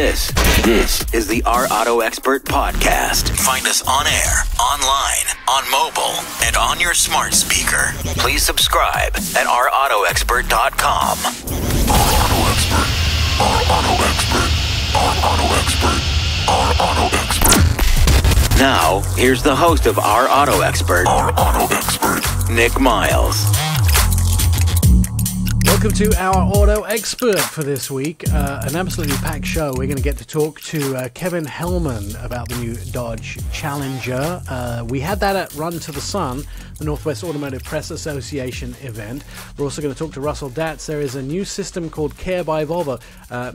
This is the Our Auto Expert Podcast. Find us on air, online, on mobile, and on your smart speaker. Please subscribe at ourautoexpert.com. Our Auto Expert. Our Auto Expert. Our Auto Expert. Our Auto Expert. Now, here's the host of Our Auto Expert. Our Auto Expert. Nik Miles. Welcome to our Auto Expert for this week. An absolutely packed show. We're going to get to talk to Kevin Hellman about the new Dodge Challenger. We had that at Run to the Sun, the Northwest Automotive Press Association event. We're also going to talk to Russell Datz. There is a new system called Care by Volvo.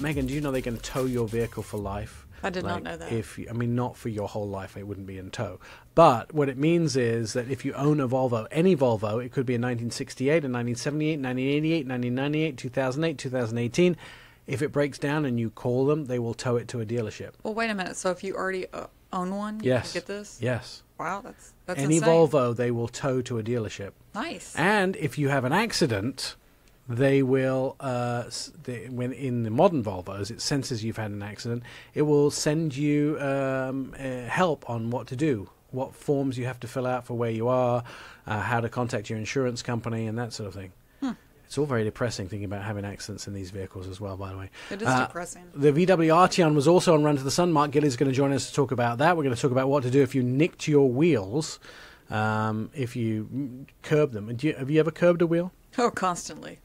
Megan, do you know they can tow your vehicle for life? I did not know that. Not for your whole life, it wouldn't be in tow. But what it means is that if you own a Volvo, any Volvo, it could be a 1968, a 1978, 1988, 1998, 2008, 2018. If it breaks down and you call them, they will tow it to a dealership. Well, wait a minute. So if you already own one, you can get this? Yes. Wow, that's any insane. Volvo, they will tow to a dealership. Nice. And if you have an accident, they will, when in the modern Volvos, it senses you've had an accident. It will send you help on what to do, what forms you have to fill out for where you are, how to contact your insurance company, and that sort of thing. It's all very depressing thinking about having accidents in these vehicles as well, by the way. It is depressing. The VW Arteon was also on Run to the Sun. Mark Gillies is going to join us to talk about that. We're going to talk about what to do if you nicked your wheels, if you curb them. Have you ever curbed a wheel? Oh, constantly.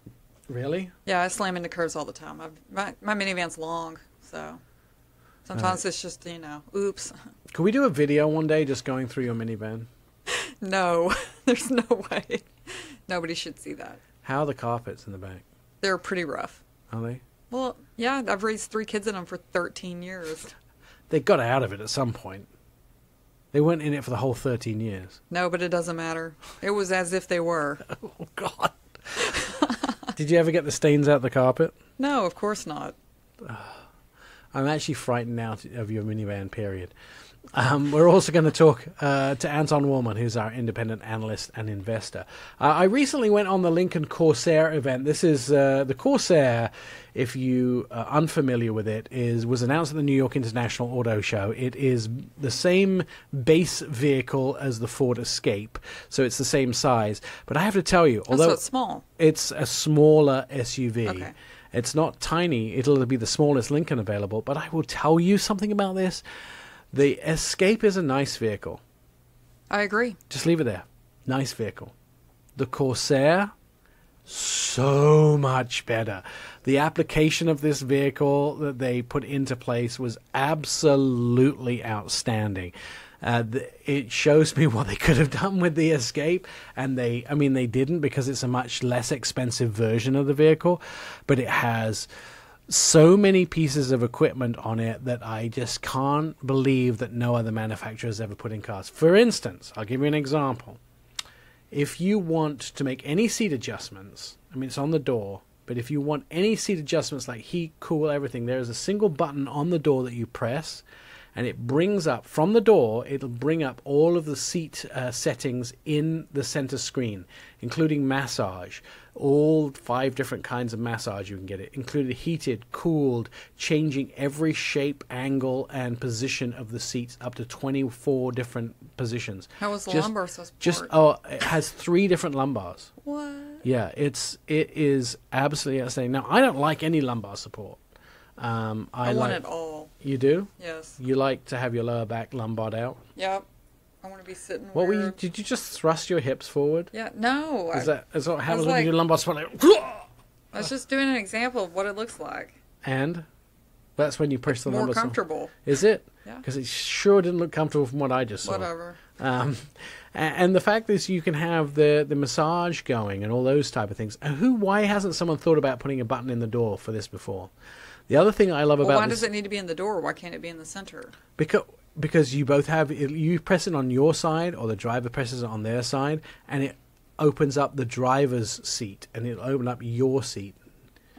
Really? Yeah, I slam into curves all the time. My minivan's long, so sometimes it's just, oops. Could we do a video one day just going through your minivan? No, there's no way. Nobody should see that. How are the carpets in the back? They're pretty rough. Are they? Well, yeah, I've raised 3 kids in them for 13 years. They got out of it at some point. They weren't in it for the whole 13 years. No, but it doesn't matter. It was as if they were. Oh, God. Did you ever get the stains out of the carpet? No, of course not. I'm actually frightened now of your minivan, period. We're also going to talk to Anton Woolman, who's our independent analyst and investor. I recently went on the Lincoln Corsair event. This is the Corsair, if you are unfamiliar with it, was announced at the New York International Auto Show. It is the same base vehicle as the Ford Escape, so it's the same size. But I have to tell you, although so it's small, it's a smaller SUV. Okay. It's not tiny. It'll be the smallest Lincoln available. But I will tell you something about this. The Escape is a nice vehicle. I agree. Just leave it there. Nice vehicle. The Corsair, so much better. The application of this vehicle that they put into place was absolutely outstanding. It shows me what they could have done with the Escape, and they didn't, because it's a much less expensive version of the vehicle, but it has so many pieces of equipment on it that I just can't believe that no other manufacturer has ever put in cars. For instance, I'll give you an example. If you want to make any seat adjustments, it's on the door, but if you want any seat adjustments like heat, cool, everything, there is a single button on the door that you press, and it brings up, from the door, it'll bring up all of the seat settings in the center screen, including massage, all 5 different kinds of massage you can get it, including heated, cooled, changing every shape, angle, and position of the seats up to 24 different positions. How was the lumbar support? It has 3 different lumbars. What? Yeah, it is absolutely outstanding. Now, I don't like any lumbar support. I want it all. You do? Yes. You like to have your lower back lumbared out? Yep. I want to be sitting. Did you just thrust your hips forward? Yeah. No. Is that what happens when you do lumbar support? I was just doing an example of what it looks like. And that's when you push the lumbar more support. Comfortable. Is it? Yeah. Because it sure didn't look comfortable from what I just saw. Whatever. And the fact is, you can have the massage going and all those type of things. Why hasn't someone thought about putting a button in the door for this before? The other thing I love about why does it need to be in the door? Why can't it be in the center? Because you both have, you press it on your side, or the driver presses it on their side, and it opens up the driver's seat, and it'll open up your seat.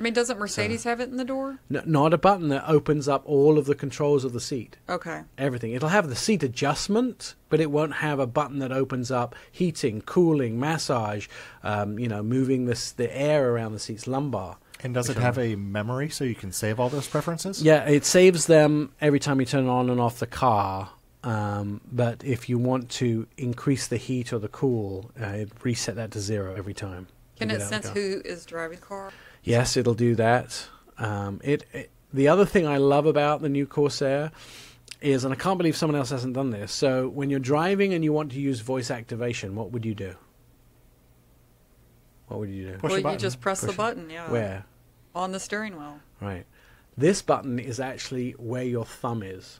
Doesn't Mercedes have it in the door? No, not a button that opens up all of the controls of the seat. Okay. Everything. It'll have the seat adjustment, but it won't have a button that opens up heating, cooling, massage, moving the air around the seat's lumbar. And does it have a memory so you can save all those preferences? Yeah, it saves them every time you turn on and off the car. But if you want to increase the heat or the cool, it reset that to 0 every time. Can it sense who is driving the car? Yes, it'll do that. The other thing I love about the new Corsair is, and I can't believe someone else hasn't done this, so when you're driving and you want to use voice activation, what would you do? What would you do? Well, you just press the button, yeah. Where? On the steering wheel. Right. This button is actually where your thumb is.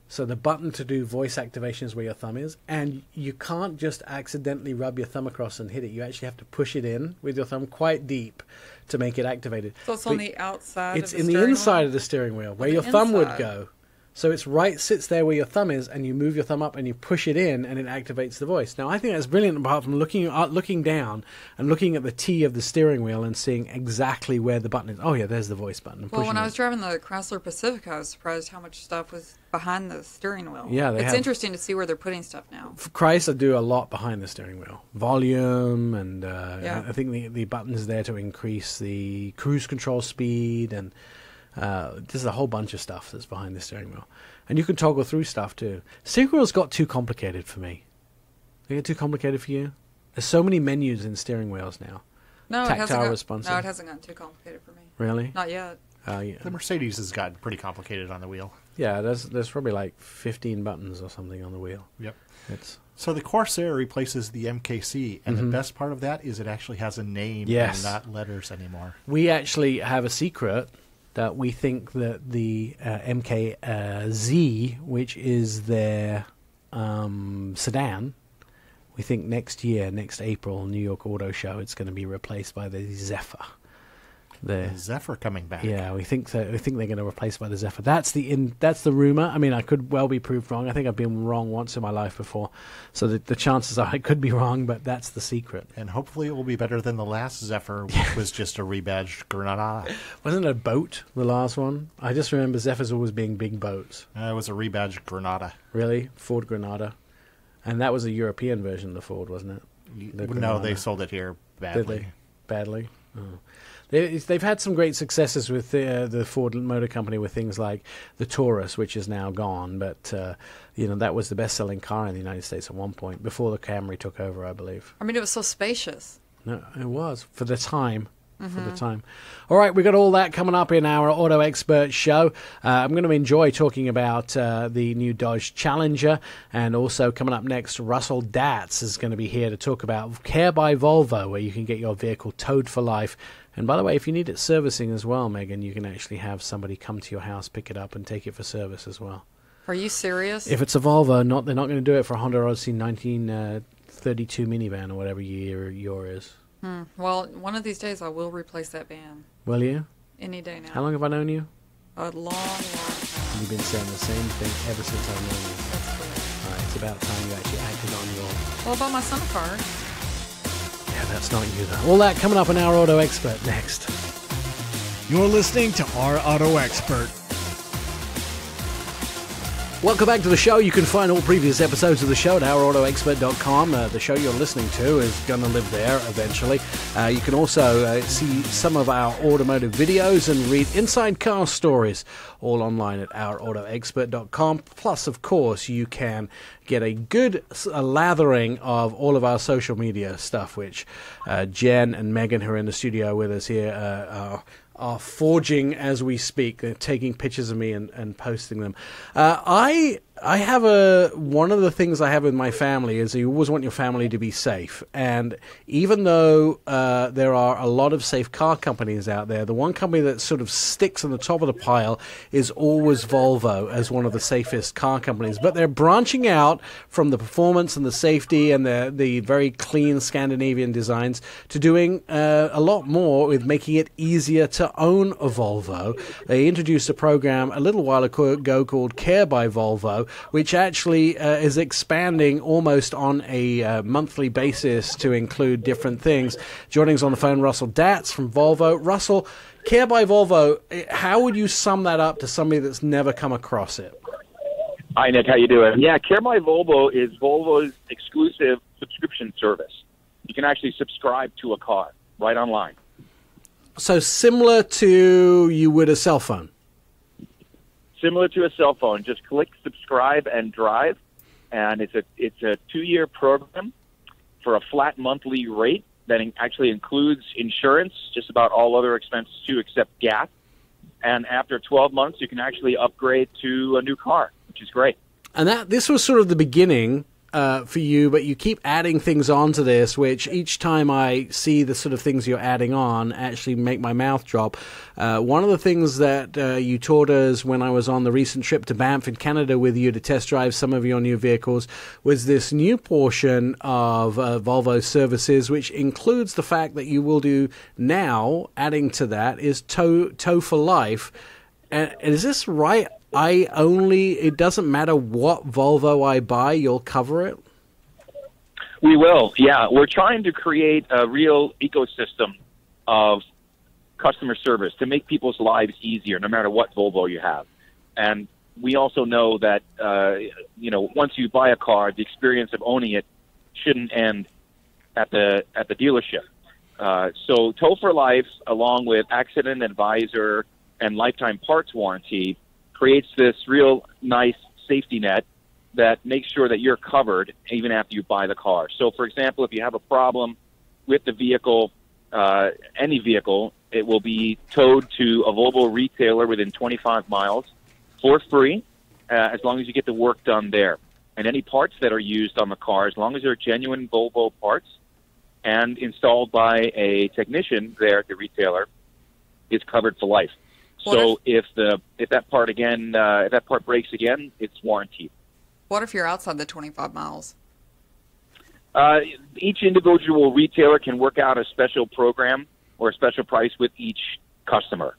So the button to do voice activation is where your thumb is, and you can't just accidentally rub your thumb across and hit it. You actually have to push it in with your thumb quite deep to make it activated. So it's on the outside of the steering wheel? It's in the inside of the steering wheel, where your thumb would go. So it's sits there where your thumb is, and you move your thumb up and you push it in, and it activates the voice. Now, I think that's brilliant, apart from looking down and looking at the T of the steering wheel and seeing exactly where the button is. Oh, yeah, there's the voice button. Well, when I was driving the Chrysler Pacifica, I was surprised how much stuff was behind the steering wheel. Yeah, it's interesting to see where they're putting stuff now. Chrysler do a lot behind the steering wheel. Volume, and I think the button's there to increase the cruise control speed, and there's a whole bunch of stuff that's behind the steering wheel. And you can toggle through stuff too. Steering wheels got too complicated for me. They get too complicated for you? There's so many menus in steering wheels now. No, Tactile responsive. No, it hasn't gotten too complicated for me. Really? Not yet. Yeah. The Mercedes has gotten pretty complicated on the wheel. Yeah, there's probably like 15 buttons or something on the wheel. Yep. So the Corsair replaces the MKC, and the best part of that is it actually has a name and not letters anymore. We actually have a secret that we think that the MKZ, which is their sedan, we think next April, New York Auto Show, it's going to be replaced by the Zephyr. The Zephyr coming back. Yeah, we think so. We think they're going to replace by the Zephyr. That's the rumor. I mean, I could well be proved wrong. I think I've been wrong once in my life before, so the chances are I could be wrong. But that's the secret. And hopefully, it will be better than the last Zephyr, which was just a rebadged Granada. Wasn't it a boat? The last one. I just remember Zephyrs always being big boats. It was a rebadged Granada. Really, Ford Granada, and that was a European version of the Ford, wasn't it? No, they sold it here badly. Did they? Badly. Oh. They've had some great successes with the Ford Motor Company with things like the Taurus, which is now gone, but that was the best-selling car in the United States at one point, before the Camry took over, I believe. I mean, it was so spacious. No, it was, for the time. For the time. All right, we got all that coming up in our Auto Expert show. I'm going to enjoy talking about the new Dodge Challenger, and also coming up next, Russell Datz is going to be here to talk about Care by Volvo, where you can get your vehicle towed for life. And by the way, if you need it servicing as well, Megan, you can actually have somebody come to your house, pick it up, and take it for service as well. Are you serious? If it's a Volvo, they're not going to do it for a Honda Odyssey 1932 minivan or whatever year yours is. Well, one of these days I will replace that van. Will you? Any day now. How long have I known you? A long time. You've been saying the same thing ever since I've known you. That's correct. All right, it's about time you actually acted on your... Well, about my summer car. Yeah, that's not you, though. All that coming up in Our Auto Expert next. You're listening to Our Auto Expert. Welcome back to the show. You can find all previous episodes of the show at ourautoexpert.com. The show you're listening to is going to live there eventually. You can also see some of our automotive videos and read inside car stories, all online at ourautoexpert.com. Plus, of course, you can get a good lathering of all of our social media stuff, which Jen and Megan, who are in the studio with us here, are forging as we speak. They're taking pictures of me and posting them. I have one of the things I have with my family is you always want your family to be safe. And even though there are a lot of safe car companies out there, the one company that sort of sticks on the top of the pile is always Volvo as one of the safest car companies. But they're branching out from the performance and the safety and the very clean Scandinavian designs to doing a lot more with making it easier to own a Volvo. They introduced a program a little while ago called Care by Volvo, which actually is expanding almost on a monthly basis to include different things. Joining us on the phone, Russell Datz from Volvo. Russell, Care by Volvo, how would you sum that up to somebody that's never come across it? Hi, Nick. How you doing? Yeah, Care by Volvo is Volvo's exclusive subscription service. You can actually subscribe to a car right online. So similar to you would a cell phone. Similar to a cell phone, just click subscribe and drive, and it's a 2-year program for a flat monthly rate that actually includes insurance, just about all other expenses too, except gas. And after 12 months, you can actually upgrade to a new car, which is great. And this was sort of the beginning for you, but you keep adding things onto this, which each time I see the sort of things you're adding on actually make my mouth drop. One of the things that you taught us when I was on the recent trip to Banff in Canada with you to test drive some of your new vehicles was this new portion of Volvo services, which includes the fact that you will do now, adding to that, is tow for life. And is this right? It doesn't matter what Volvo I buy, you'll cover it? We will, yeah. We're trying to create a real ecosystem of customer service to make people's lives easier, no matter what Volvo you have. And we also know that, once you buy a car, the experience of owning it shouldn't end at the dealership. So Tow for Life, along with Accident Advisor and Lifetime Parts Warranty, creates this real nice safety net that makes sure that you're covered even after you buy the car. So, for example, if you have a problem with the vehicle, any vehicle, it will be towed to a Volvo retailer within 25 miles for free, as long as you get the work done there. And any parts that are used on the car, as long as they're genuine Volvo parts and installed by a technician there at the retailer, is covered for life. So if that part breaks again, it's warranted. What if you're outside the 25 miles? Each individual retailer can work out a special program or a special price with each customer.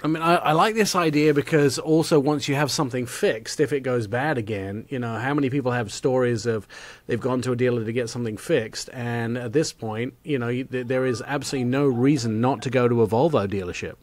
I mean, I like this idea because also once you have something fixed, if it goes bad again, how many people have stories of they've gone to a dealer to get something fixed, and at this point, there is absolutely no reason not to go to a Volvo dealership.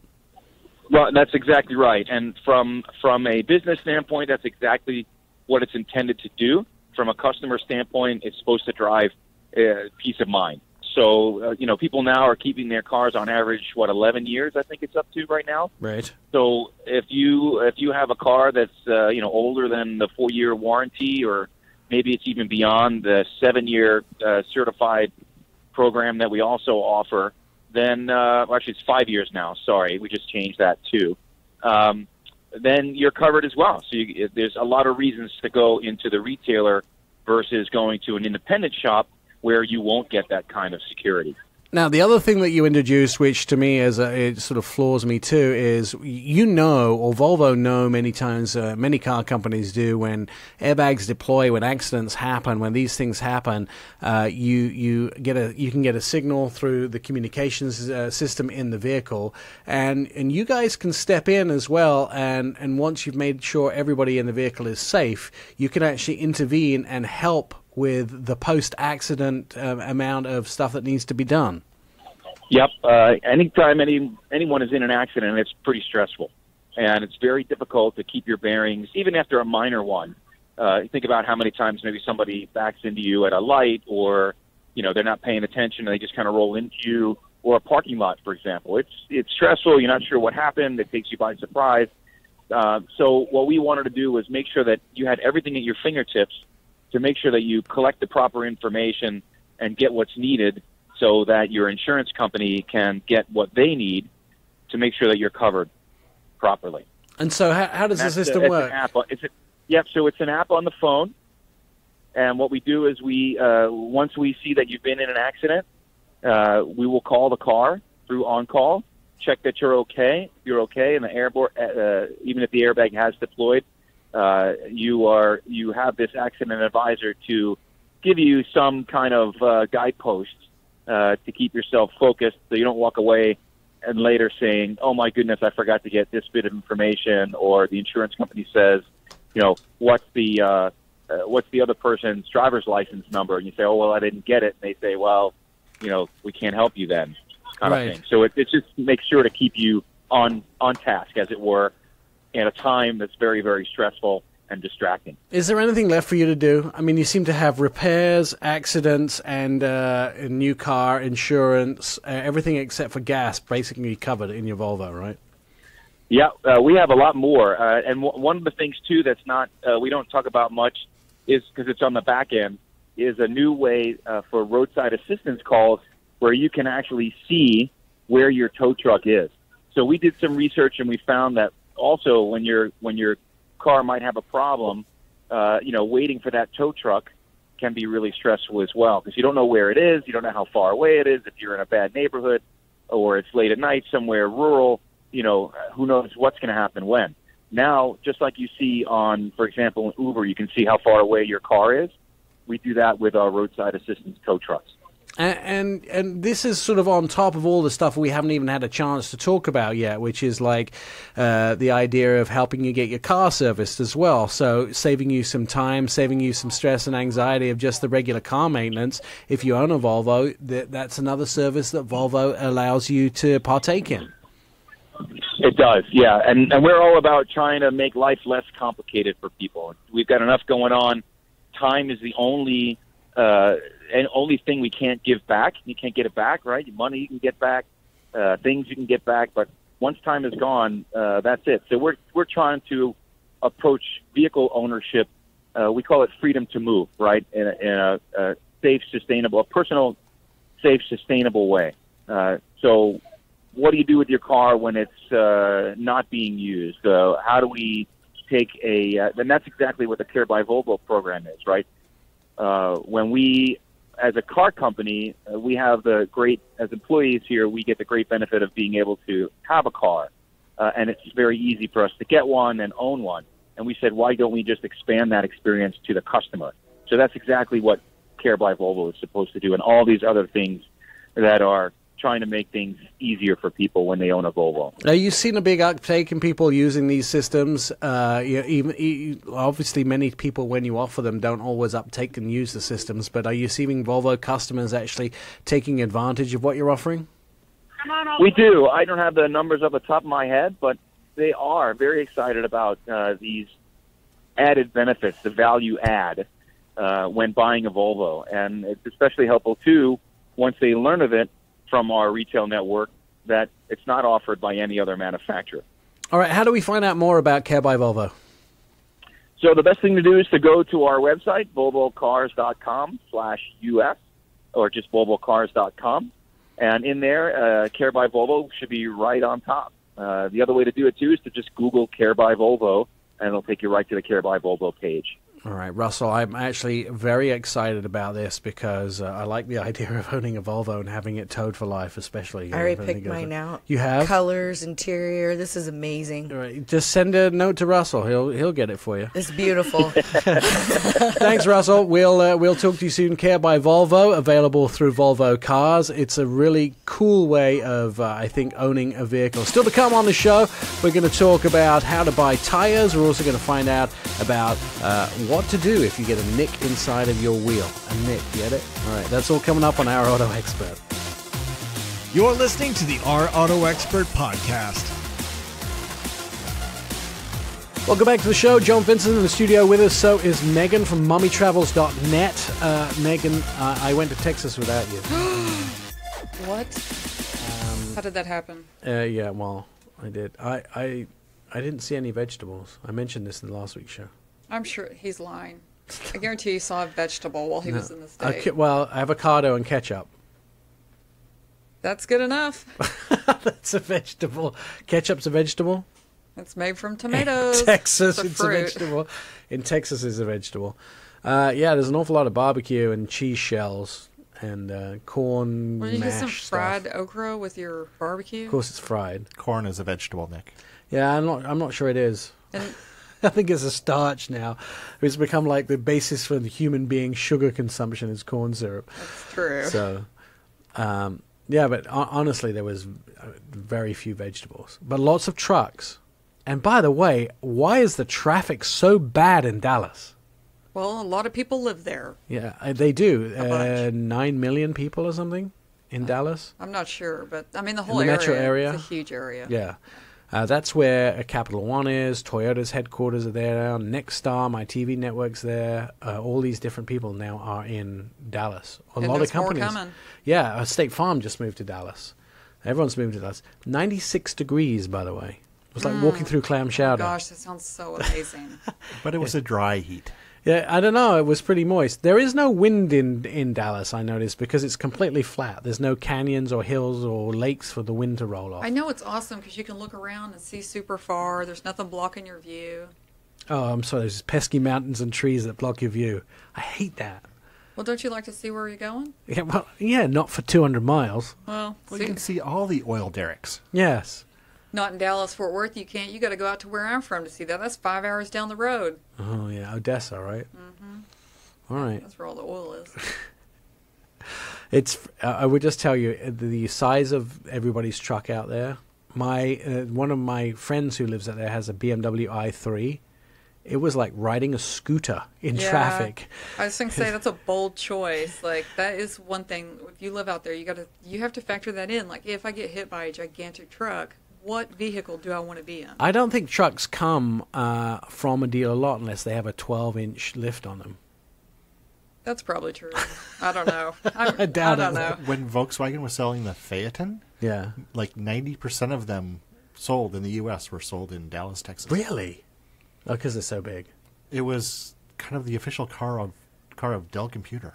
Well, that's exactly right. And from a business standpoint, that's exactly what it's intended to do. From a customer standpoint, it's supposed to drive peace of mind. So, people now are keeping their cars on average, 11 years, I think it's up to right now. Right. So if you have a car that's, older than the 4-year warranty, or maybe it's even beyond the 7-year certified program that we also offer, then actually it's 5 years now. Sorry, we just changed that too. Then you're covered as well. So there's a lot of reasons to go into the retailer versus going to an independent shop where you won't get that kind of security. Now, the other thing that you introduced, which to me it sort of floors me too, is or Volvo know many times, many car companies do, when airbags deploy, when accidents happen, when these things happen, you can get a signal through the communications system in the vehicle, and you guys can step in as well, and once you've made sure everybody in the vehicle is safe, you can actually intervene and help with the post-accident amount of stuff that needs to be done. Yep. Anytime anyone is in an accident, it's pretty stressful. And it's very difficult to keep your bearings, even after a minor one. Think about how many times maybe somebody backs into you at a light, or they're not paying attention and they just kind of roll into you, or a parking lot, for example. It's stressful. You're not sure what happened. It takes you by surprise. So what we wanted to do was make sure that you had everything at your fingertips to make sure that you collect the proper information and get what's needed so that your insurance company can get what they need to make sure that you're covered properly. And so how does the system work? So it's an app on the phone. And what we do is once we see that you've been in an accident, we will call the car through on-call, check that you're okay. If you're okay, and even if the airbag has deployed, you have this accident advisor to give you some kind of guideposts to keep yourself focused, so you don't walk away and later saying, "Oh my goodness, I forgot to get this bit of information," or the insurance company says, "What's the other person's driver's license number?" And you say, "Oh well, I didn't get it." And they say, "Well, we can't help you then," kind of thing. So it just makes sure to keep you on task, as it were, at a time that's very, very stressful, and distracting. Is there anything left for you to do? I mean, you seem to have repairs, accidents, and a new car, insurance, everything except for gas basically covered in your Volvo, right? Yeah, we have a lot more. And one of the things, too, that's not we don't talk about much is, because it's on the back end, is a new way for roadside assistance calls where you can actually see where your tow truck is. So we did some research, and we found that also when your car might have a problem, waiting for that tow truck can be really stressful as well, because you don't know where it is, you don't know how far away it is, if you're in a bad neighborhood or it's late at night somewhere rural, who knows what's going to happen when. Now, just like you see on, for example, in Uber, you can see how far away your car is. We do that with our roadside assistance tow trucks. And this is sort of on top of all the stuff we haven't even had a chance to talk about yet, which is like the idea of helping you get your car serviced as well. So saving you some time, saving you some stress and anxiety of just the regular car maintenance. If you own a Volvo, that's another service that Volvo allows you to partake in. It does, yeah. And we're all about trying to make life less complicated for people. We've got enough going on. Time is the only thing we can't give back. You can't get it back, right? Money you can get back, things you can get back, but once time is gone, that's it. So we're trying to approach vehicle ownership. We call it freedom to move, right? In a safe, sustainable, personal, safe, sustainable way. So what do you do with your car when it's not being used? How do we take and that's exactly what the Care by Volvo program is, right? When we, as a car company, we have as employees here, we get the great benefit of being able to have a car. And it's very easy for us to get one and own one. And we said, why don't we just expand that experience to the customer? So that's exactly what Care by Volvo is supposed to do, and all these other things that are trying to make things easier for people when they own a Volvo. Are you seeing a big uptake in people using these systems? Obviously, many people, when you offer them, don't always uptake and use the systems, but are you seeing Volvo customers actually taking advantage of what you're offering? We do. I don't have the numbers off the top of my head, but they are very excited about these added benefits, the value add, when buying a Volvo. And it's especially helpful, too, once they learn of it from our retail network, that it's not offered by any other manufacturer. All right, how do we find out more about Care by Volvo? So the best thing to do is to go to our website, volvocars.com/US, or just volvocars.com. And in there, Care by Volvo should be right on top. The other way to do it, too, is to just Google Care by Volvo, and it'll take you right to the Care by Volvo page. All right, Russell, I'm actually very excited about this because I like the idea of owning a Volvo and having it towed for life, especially. I already picked mine out. You have? Colors, interior. This is amazing. All right, just send a note to Russell. He'll get it for you. It's beautiful. Thanks, Russell. We'll talk to you soon. Care by Volvo, available through Volvo Cars. It's a really cool way of, I think, owning a vehicle. Still to come on the show, we're going to talk about how to buy tires. We're also going to find out about what to do if you get a nick inside of your wheel. A nick, get it? All right, that's all coming up on Our Auto Expert. You're listening to the Our Auto Expert podcast. Welcome back to the show. John Vincent in the studio with us. So is Megan from mommytravels.net. Megan, I went to Texas without you. What? How did that happen? Yeah, well, I did. I didn't see any vegetables. I mentioned this in the last week's show. I'm sure he's lying. I guarantee you saw a vegetable while he was in the state. Well, avocado and ketchup. That's good enough. That's a vegetable. Ketchup's a vegetable? It's made from tomatoes. In Texas, it's a vegetable. In Texas, it's a vegetable. Yeah, there's an awful lot of barbecue and cheese shells and corn mash. Will you get some fried okra with your barbecue? Of course, it's fried. Corn is a vegetable, Nick. Yeah, I'm not sure it is. And I think it's a starch now. It's become like the basis for the human being sugar consumption is corn syrup. That's true. So, yeah, but honestly, there was very few vegetables, but lots of trucks. And by the way, why is the traffic so bad in Dallas? Well, a lot of people live there. Yeah, they do. 9 million people or something in Dallas. I'm not sure, but I mean the whole metro area. It's a huge area. Yeah. That's where Capital One is. Toyota's headquarters are there now. Nexstar, my TV network's there. All these different people now are in Dallas. A lot of companies. More coming. Yeah, State Farm just moved to Dallas. Everyone's moved to Dallas. 96 degrees, by the way. It was like walking through clam chowder. Oh gosh, that sounds so amazing. But it was a dry heat. Yeah, I don't know. It was pretty moist. There is no wind in Dallas, I noticed, because it's completely flat. There's no canyons or hills or lakes for the wind to roll off. I know it's awesome because you can look around and see super far. There's nothing blocking your view. Oh, I'm sorry. There's pesky mountains and trees that block your view. I hate that. Well, don't you like to see where you're going? Yeah, well, yeah, not for 200 miles. Well, You can see all the oil derricks. Yes. Not in Dallas, Fort Worth. You can't. You got to go out to where I'm from to see that. That's 5 hours down the road. Oh, yeah. Odessa, right? Mm-hmm. All right. That's where all the oil is. It's. I would just tell you the size of everybody's truck out there. One of my friends who lives out there has a BMW i3. It was like riding a scooter in traffic. I was going to say that's a bold choice. Like that is one thing. If you live out there, you have to factor that in. Like if I get hit by a gigantic truck, what vehicle do I want to be in? I don't think trucks come from a dealer lot unless they have a 12-inch lift on them. That's probably true. I don't know. I doubt I don't it. know. When Volkswagen was selling the Phaeton, Yeah. like 90% of them sold in the U.S. were sold in Dallas, Texas. Really? Oh, because they're so big. It was kind of the official car of Dell Computer.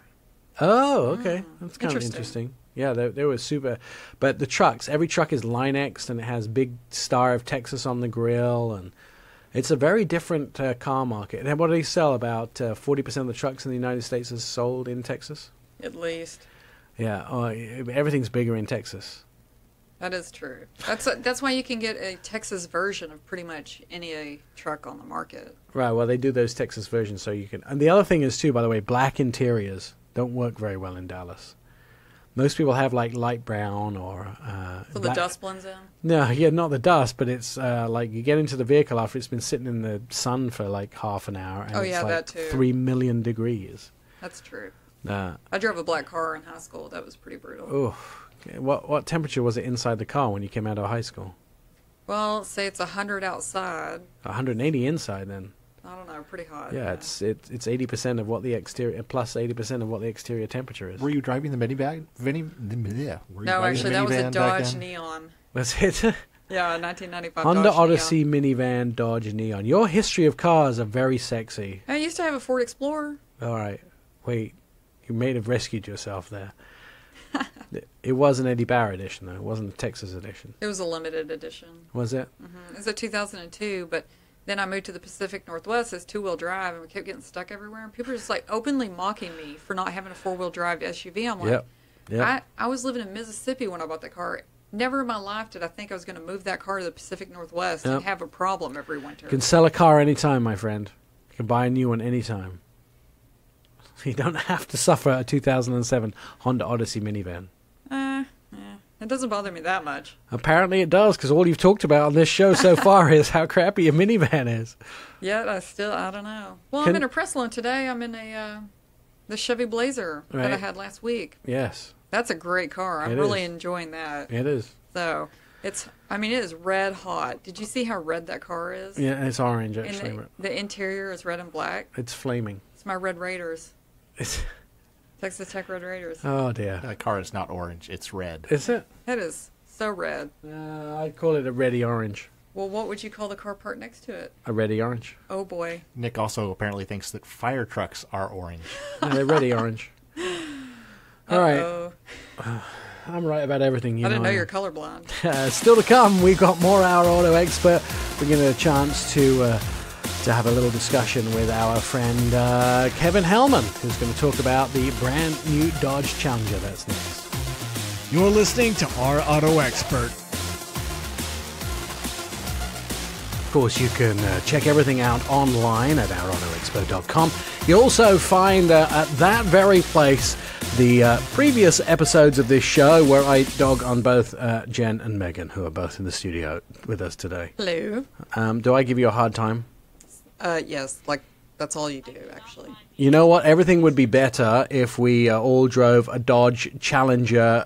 Oh, okay. That's kind of Interesting. interesting. Yeah, they were super. But the trucks, every truck is Line-X, and it has big Star of Texas on the grill, and it's a very different car market. And what do they sell? About 40% of the trucks in the United States is sold in Texas? At least. Yeah, everything's bigger in Texas. That is true. That's why you can get a Texas version of pretty much any truck on the market. Right, well, they do those Texas versions so you can... And the other thing is, too, by the way, black interiors don't work very well in Dallas. Most people have, like, light brown or... So the dust blends in? No, yeah, not the dust, but it's like you get into the vehicle after it's been sitting in the sun for, like, half an hour. And it's like that too. 3 million degrees. That's true. I drove a black car in high school. That was pretty brutal. Oof. What temperature was it inside the car when you came out of high school? Well, say it's 100 outside. 180 inside, then. I don't know, pretty hot. Yeah, it's 80% of what the exterior, plus 80% of what the exterior temperature is. Were you driving the minivan? No, actually, that was a Dodge Neon. Was it? Yeah, 1995 Honda Dodge Odyssey Neon. minivan Dodge Neon. Your history of cars are very sexy. I used to have a Ford Explorer. All right. Wait. You may have rescued yourself there. It was an Eddie Bauer edition, though. It wasn't a Texas edition. It was a limited edition. Was it? Mm-hmm. It was a 2002, but then I moved to the Pacific Northwest as two-wheel drive, and we kept getting stuck everywhere. And people were just like openly mocking me for not having a four-wheel drive SUV. I'm like, Yep. I was living in Mississippi when I bought that car. Never in my life did I think I was going to move that car to the Pacific Northwest and have a problem every winter. You can sell a car anytime, my friend. You can buy a new one anytime. You don't have to suffer a 2007 Honda Odyssey minivan. It doesn't bother me that much. Apparently it does, because all you've talked about on this show so far is how crappy a minivan is. Yet I don't know. Well, I'm in a press loan today. I'm in the Chevy Blazer that I had last week. Yes. That's a great car. I'm really enjoying that. It is. So, it is red hot. Did you see how red that car is? Yeah, it's orange, actually. And the interior is red and black. It's flaming. It's my Red Raiders. It's... Texas Tech Red Raiders. Oh, dear. That car is not orange. It's red. Is it? It is so red. I'd call it a reddy orange. Well, what would you call the car part next to it? A reddy orange. Oh, boy. Nick also apparently thinks that fire trucks are orange. They're reddy orange. All right. I'm right about everything. I didn't know you're colorblind. Still to come, we've got more Our Auto Expert. We're getting a chance to have a little discussion with our friend Kevin Hellman, who's going to talk about the brand new Dodge Challenger. That's next. You're listening to Our Auto Expert. Of course, you can check everything out online at ourautoexpo.com. You'll also find at that very place the previous episodes of this show where I dog on both Jen and Megan, who are both in the studio with us today. Hello. Do I give you a hard time? Yes, like That's all you do, actually. You know what? Everything would be better if we all drove a Dodge Challenger,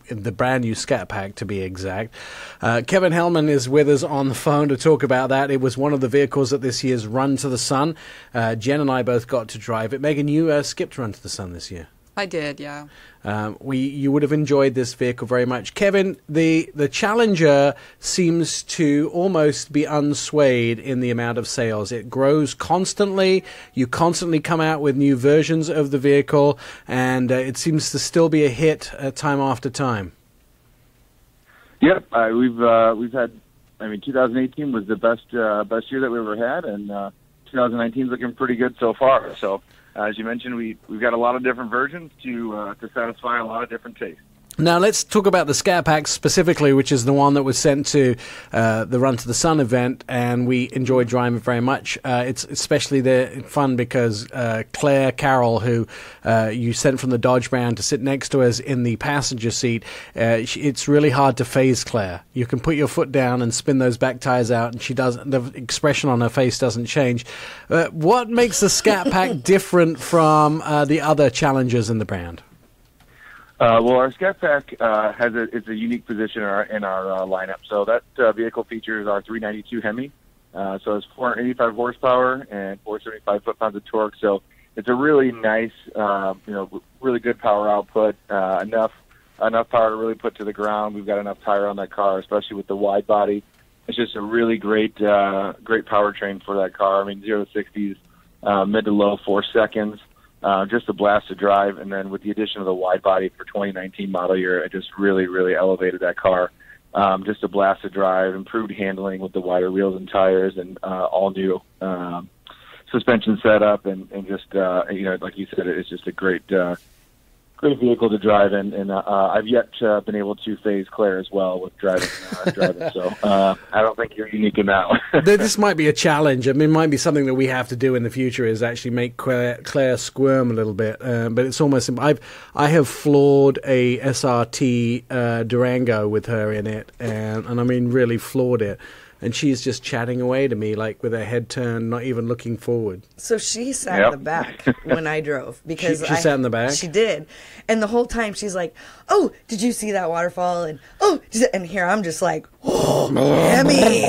the brand new Scat Pack, to be exact. Kevin Hellman is with us on the phone to talk about that. It was one of the vehicles at this year's Run to the Sun. Jen and I both got to drive it. Megan, you skipped Run to the Sun this year. I did, yeah. You would have enjoyed this vehicle very much. Kevin, the Challenger seems to almost be unswayed in the amount of sales. It grows constantly. You constantly come out with new versions of the vehicle, and it seems to still be a hit time after time. Yep, we've had. 2018 was the best year that we ever had, and 2019 is looking pretty good so far. So. As you mentioned, we've got a lot of different versions to satisfy a lot of different tastes. Now, let's talk about the Scat Pack specifically, which is the one that was sent to the Run to the Sun event, and we enjoyed driving it very much. It's especially fun because Claire Carroll, who you sent from the Dodge brand to sit next to us in the passenger seat, it's really hard to phase Claire. You can put your foot down and spin those back tires out, and the expression on her face doesn't change. What makes the Scat Pack different from the other Challengers in the brand? Our Scat Pack it's a unique position in our lineup. So that vehicle features our 392 Hemi. So it's 485 horsepower and 475 foot-pounds of torque. So it's a really nice, really good power output. Enough power to really put to the ground. We've got enough tire on that car, especially with the wide body. It's just a really great powertrain for that car. 0 to 60s, mid to low 4 seconds. Just a blast to drive, and then with the addition of the wide body for 2019 model year, it just really, really elevated that car. Just a blast to drive, improved handling with the wider wheels and tires, and all new suspension setup, and just like you said, it's just a great vehicle to drive in. And I've yet been able to phase Claire as well with driving. So I don't think you're unique in that one. This might be a challenge. It might be something that we have to do in the future, is actually make Claire squirm a little bit. But it's almost. I have floored a SRT Durango with her in it, and really floored it. And she's just chatting away to me, like with her head turned, not even looking forward. So she sat in the back when I drove. Because she sat in the back? She did. And the whole time she's like, oh, did you see that waterfall? And and here I'm just like, oh, Emmy.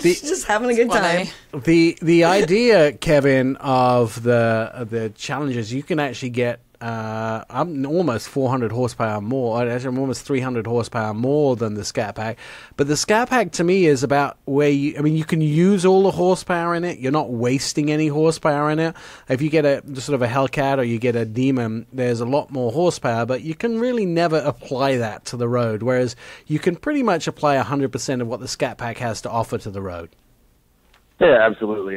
She's just having a good time. The idea, Kevin, of the challenges, you can actually get I'm almost 400 horsepower more. Actually, I'm almost 300 horsepower more than the Scat Pack. But the Scat Pack, to me, is about where you can use all the horsepower in it. You're not wasting any horsepower in it. If you get a sort of a Hellcat or you get a Demon, there's a lot more horsepower, but you can really never apply that to the road, whereas you can pretty much apply 100% of what the Scat Pack has to offer to the road. Yeah, absolutely.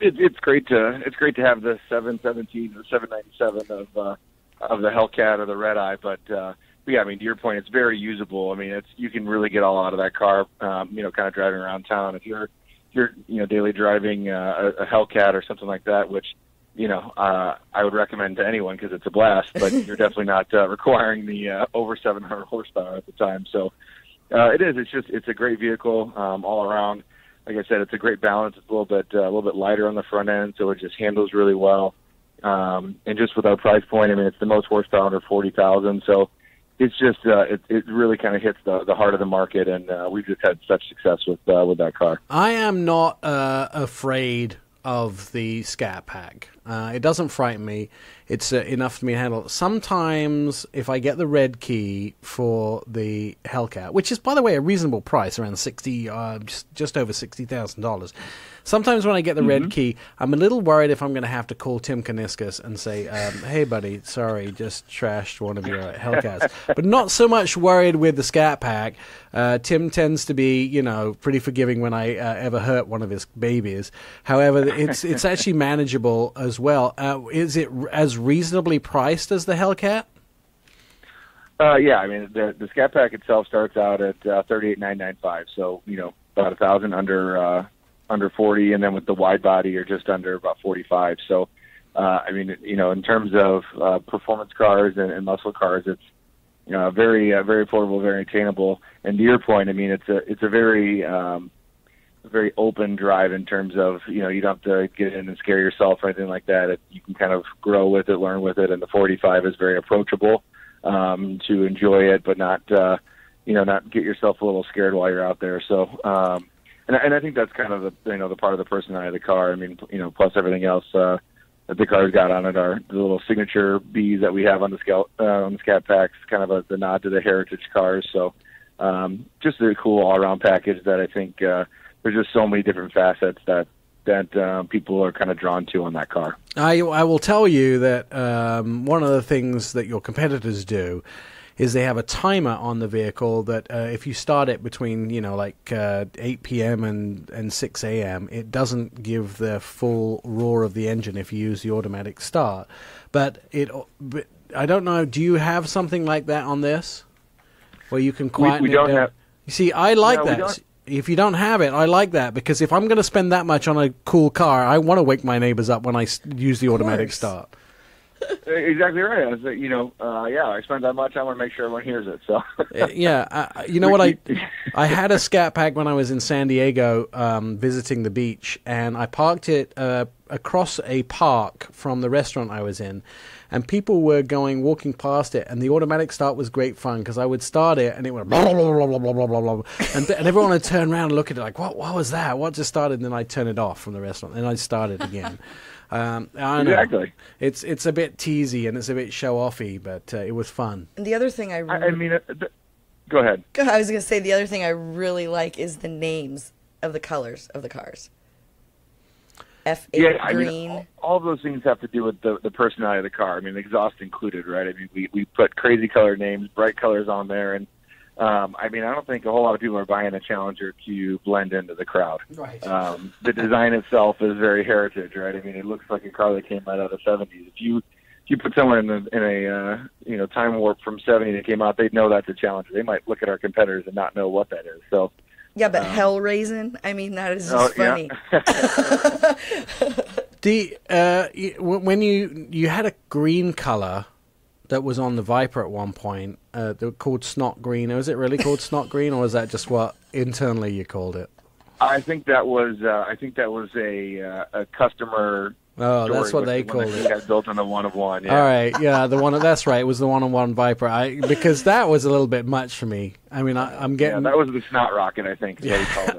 It's great to have the 717 or 797 of the Hellcat or the Red Eye, but to your point, it's very usable. You can really get all out of that car. Kind of driving around town. If you're daily driving a Hellcat or something like that, which I would recommend to anyone because it's a blast, but you're definitely not requiring the over 700 horsepower at the time. So it is. It's a great vehicle all around. Like I said, it's a great balance. It's a little bit lighter on the front end, so it just handles really well. And just with our price point, it's the most horsepower under 40,000. So it's just it really kind of hits the heart of the market, and we've just had such success with that car. I am not afraid of the Scat Pack. It doesn't frighten me. It's enough for me to handle. Sometimes, if I get the red key for the Hellcat, which is, by the way, a reasonable price, around just over $60,000. Sometimes when I get the red key, I'm a little worried if I'm going to have to call Tim Kaniskas and say, hey, buddy, sorry, just trashed one of your Hellcats. But not so much worried with the Scat Pack. Tim tends to be, pretty forgiving when I ever hurt one of his babies. However, it's actually manageable as well. Is it as reasonably priced as the Hellcat? The Scat Pack itself starts out at $38,995, so about $1,000 under 40, and then with the wide body, you're just under about 45. So, in terms of performance cars and muscle cars, it's very very affordable, very attainable. And to your point, it's a very very open drive in terms of, you don't have to get in and scare yourself or anything like that. You can kind of grow with it, learn with it, and the 45 is very approachable to enjoy it, but not not get yourself a little scared while you're out there. So, and I think that's kind of the part of the personality of the car. I mean, plus everything else that the car's got on it are the little signature Bs that we have on the Scat Packs, kind of the nod to the heritage cars. So, just a cool all-around package that I think there's just so many different facets that people are kind of drawn to on that car. I will tell you that one of the things that your competitors do is they have a timer on the vehicle that if you start it between 8 p.m. and 6 a.m., it doesn't give the full roar of the engine if you use the automatic start. But I don't know. Do you have something like that on this, where you can quieten we don't it down? have. You see, I like that. If you don't have it, I like that, because if I'm going to spend that much on a cool car, I want to wake my neighbors up when I use the automatic start. Exactly right. I was like, I spent that much. I want to make sure everyone hears it. So I had a Scat Pack when I was in San Diego visiting the beach, and I parked it across a park from the restaurant I was in, and people were walking past it, and the automatic start was great fun, because I would start it and it went blah blah blah blah blah blah blah blah, and everyone would turn around and look at it like, what was that? What just started? And then I'd turn it off from the restaurant, and I'd start it again. I know. Exactly. It's a bit teasy and it's a bit show-offy, but it was fun. And the other thing I mean, go ahead. I was going to say the other thing I really like is the names of the colors of the cars. F8 green. I mean, all of those things have to do with the personality of the car. I mean, the exhaust included, right? I mean, we put crazy color names, bright colors on there, and I don't think a whole lot of people are buying a Challenger to blend into the crowd. Right. The design itself is very heritage, right? I mean, it looks like a car that came out of the 70s. If you put someone in a time warp from 70 that came out, they'd know that's a Challenger. They might look at our competitors and not know what that is. So. Yeah, but hell raising, I mean, that is just funny. Yeah. When you had a green color that was on the Viper at one point, called Snot Green. Was it really called Snot Green, or was that just what internally you called it? I think that was a customer. Oh, that's what they called it. Had built on the 1-of-1. Yeah. All right, yeah, that's right. It was the 1-on-1 Viper. Because that was a little bit much for me. I mean, I'm getting. Yeah, that was the Snot Rocket, I think. Is what he called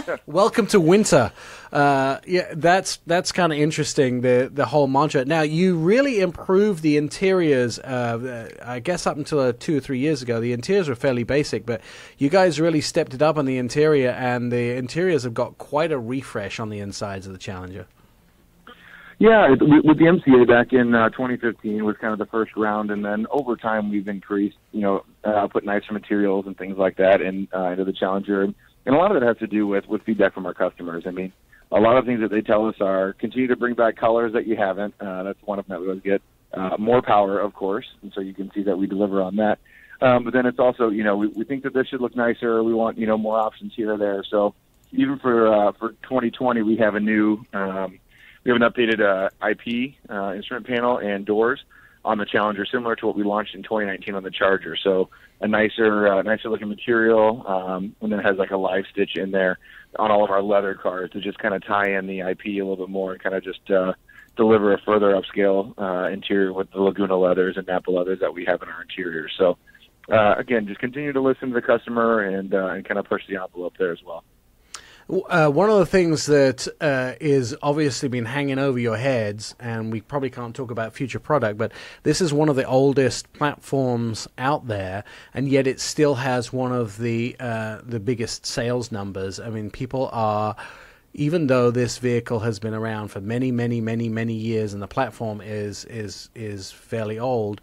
it. Welcome to winter. That's kind of interesting. The whole mantra. Now, you really improved the interiors. I guess up until 2 or 3 years ago, the interiors were fairly basic, but you guys really stepped it up on the interior, and the interiors have got quite a refresh on the insides of the Challenger. Yeah, with the MCA back in 2015 was kind of the first round, and then over time we've increased, put nicer materials and things like that into the Challenger, and a lot of it has to do with feedback from our customers. I mean, a lot of things that they tell us are continue to bring back colors that you haven't. That's one of them that we always get. More power, of course, and so you can see that we deliver on that. But then it's also, we think that this should look nicer. We want, more options here or there. So even for 2020, we have a new. We have an updated IP instrument panel and doors on the Challenger, similar to what we launched in 2019 on the Charger. So a nicer looking material, and then it has like a live stitch in there on all of our leather cars to just kind of tie in the IP a little bit more and kind of just deliver a further upscale interior with the Laguna leathers and Napa leathers that we have in our interior. So again, just continue to listen to the customer and kind of push the envelope there as well. One of the things that is obviously been hanging over your heads, and we probably can't talk about future product, but this is one of the oldest platforms out there, and yet it still has one of the biggest sales numbers. I mean, people are, even though this vehicle has been around for many, many, many, many years, and the platform is fairly old,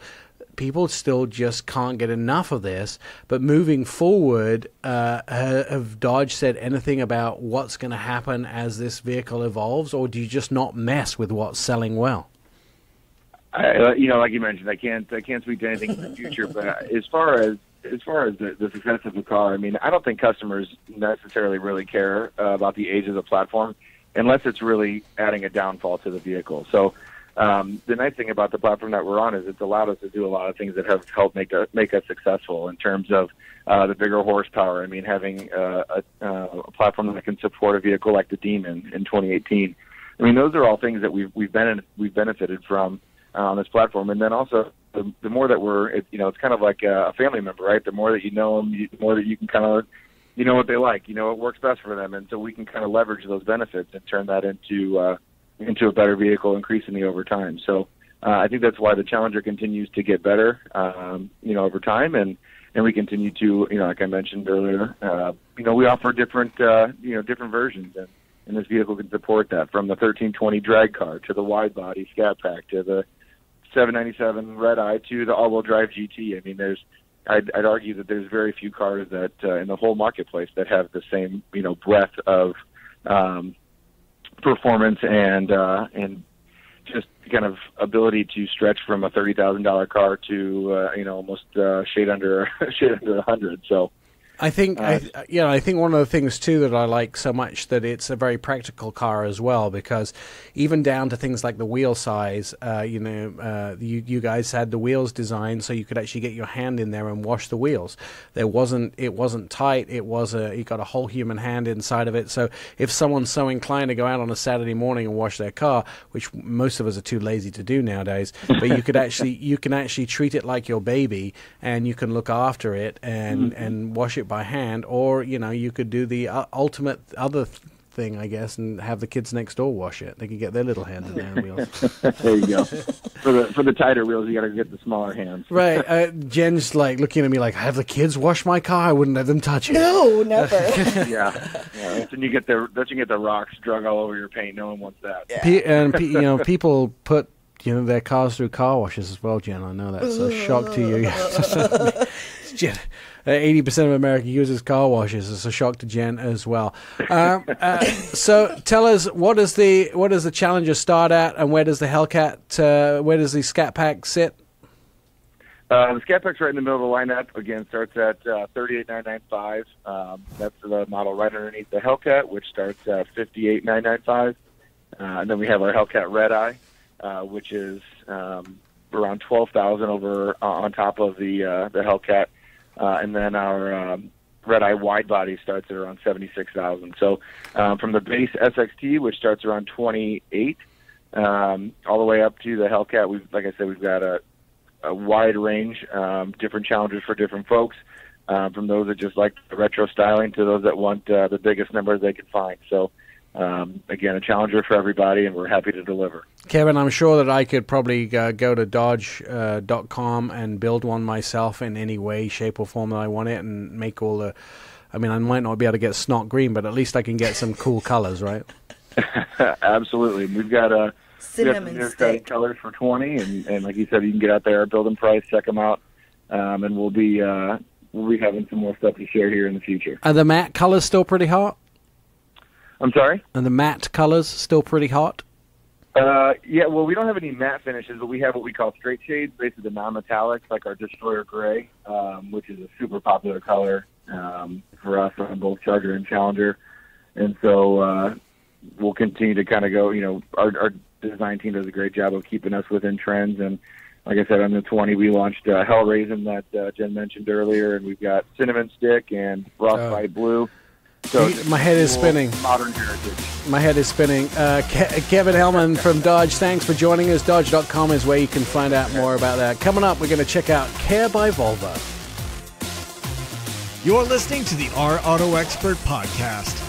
people still just can't get enough of this. But moving forward, have Dodge said anything about what's going to happen as this vehicle evolves, or do you just not mess with what's selling well? Like you mentioned, I can't speak to anything in the future. But as far as the success of the car, I mean, I don't think customers necessarily really care about the age of the platform, unless it's really adding a downfall to the vehicle. So. the nice thing about the platform that we're on is it's allowed us to do a lot of things that have helped make us successful in terms of the bigger horsepower. I mean, having a platform that can support a vehicle like the Demon in 2018. I mean, those are all things that we've benefited from on this platform. And then also, the more that it's kind of like a family member, right? The more that you know them, the more that you can kind of, you know what they like, you know what works best for them, and so we can kind of leverage those benefits and turn that into a better vehicle increasingly over time. So I think that's why the Challenger continues to get better, over time, and we continue to, like I mentioned earlier, we offer different versions, and this vehicle can support that, from the 1320 drag car to the wide body Scat Pack to the 797 Red Eye to the all-wheel drive GT. I mean, I'd argue that there's very few cars that in the whole marketplace that have the same breadth of performance and just kind of ability to stretch from a $30,000 car to almost shade under 100. So I think I think one of the things too that I like so much that it's a very practical car as well, because even down to things like the wheel size, you guys had the wheels designed so you could actually get your hand in there and wash the wheels. It wasn't tight. You got a whole human hand inside of it. So if someone's so inclined to go out on a Saturday morning and wash their car, which most of us are too lazy to do nowadays, but you can actually treat it like your baby, and you can look after it and wash it by hand, or you could do the ultimate other thing, I guess, and have the kids next door wash it. They could get their little hands in there and wheels. There you go. For the tighter wheels, you got to get the smaller hands. Right. Jen's like looking at me like, have the kids wash my car? I wouldn't let them touch it. No, never. Yeah. That's when you get the rocks drug all over your paint. No one wants that. Yeah. People put their cars through car washes as well, Jen. I know that's a shock to you. Jen, 80% of America uses car washes. It's a shock to Jen as well. So tell us, what does the Challenger start at, and where does the Hellcat, where does the Scat Pack sit? The Scat Pack's right in the middle of the lineup. Again, starts at $38,995. That's the model right underneath the Hellcat, which starts at $58,995. And then we have our Hellcat Red Eye, which is around $12,000 over on top of the Hellcat. And then our Red Eye Wide Body starts at around $76,000. So from the base SXT, which starts around $28,000, all the way up to the Hellcat, we've got a wide range, different challenges for different folks, from those that just like the retro styling to those that want the biggest numbers they can find. So again, a Challenger for everybody, and we're happy to deliver. Kevin, I'm sure that I could probably go to Dodge.com and build one myself in any way, shape, or form that I want it, and make all the... I mean, I might not be able to get snot green, but at least I can get some cool colors, right? Absolutely. We've got cinnamon stick colors for $20, and like you said, you can get out there, build them price, check them out, and we'll be having some more stuff to share here in the future. Are the matte colors still pretty hot? I'm sorry? Are the matte colors still pretty hot? Yeah, well, we don't have any matte finishes, but we have what we call straight shades, basically the non-metallics, like our Destroyer Gray, which is a super popular color for us on both Charger and Challenger. And so we'll continue to kind of go, our design team does a great job of keeping us within trends. And like I said, on the 20, we launched Hellraisin that Jen mentioned earlier, and we've got Cinnamon Stick and Frostbite Blue. So my head is spinning. Modern heritage. My head is spinning. Kevin Hellman from Dodge, thanks for joining us. Dodge.com is where you can find out more about that. Coming up, we're going to check out Care by Volvo. You're listening to the Our Auto Expert podcast.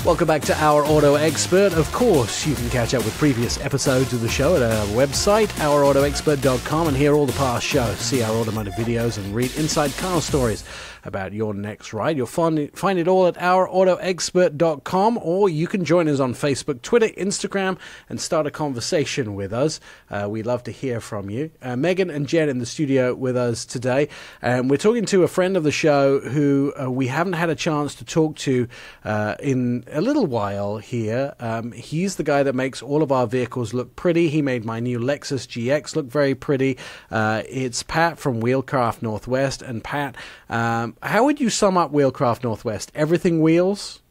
Welcome back to Our Auto Expert. Of course, you can catch up with previous episodes of the show at our website, ourautoexpert.com, and hear all the past shows, see our automotive videos, and read inside car stories about your next ride. You'll find it all at ourautoexpert.com, or you can join us on Facebook, Twitter, Instagram, and start a conversation with us. We love to hear from you. Megan and Jen in the studio with us today, and we're talking to a friend of the show who we haven't had a chance to talk to in a little while here. He's the guy that makes all of our vehicles look pretty. He made my new Lexus GX look very pretty. It's Pat from Wheelkraft Northwest. And Pat, how would you sum up Wheelkraft Northwest? Everything wheels?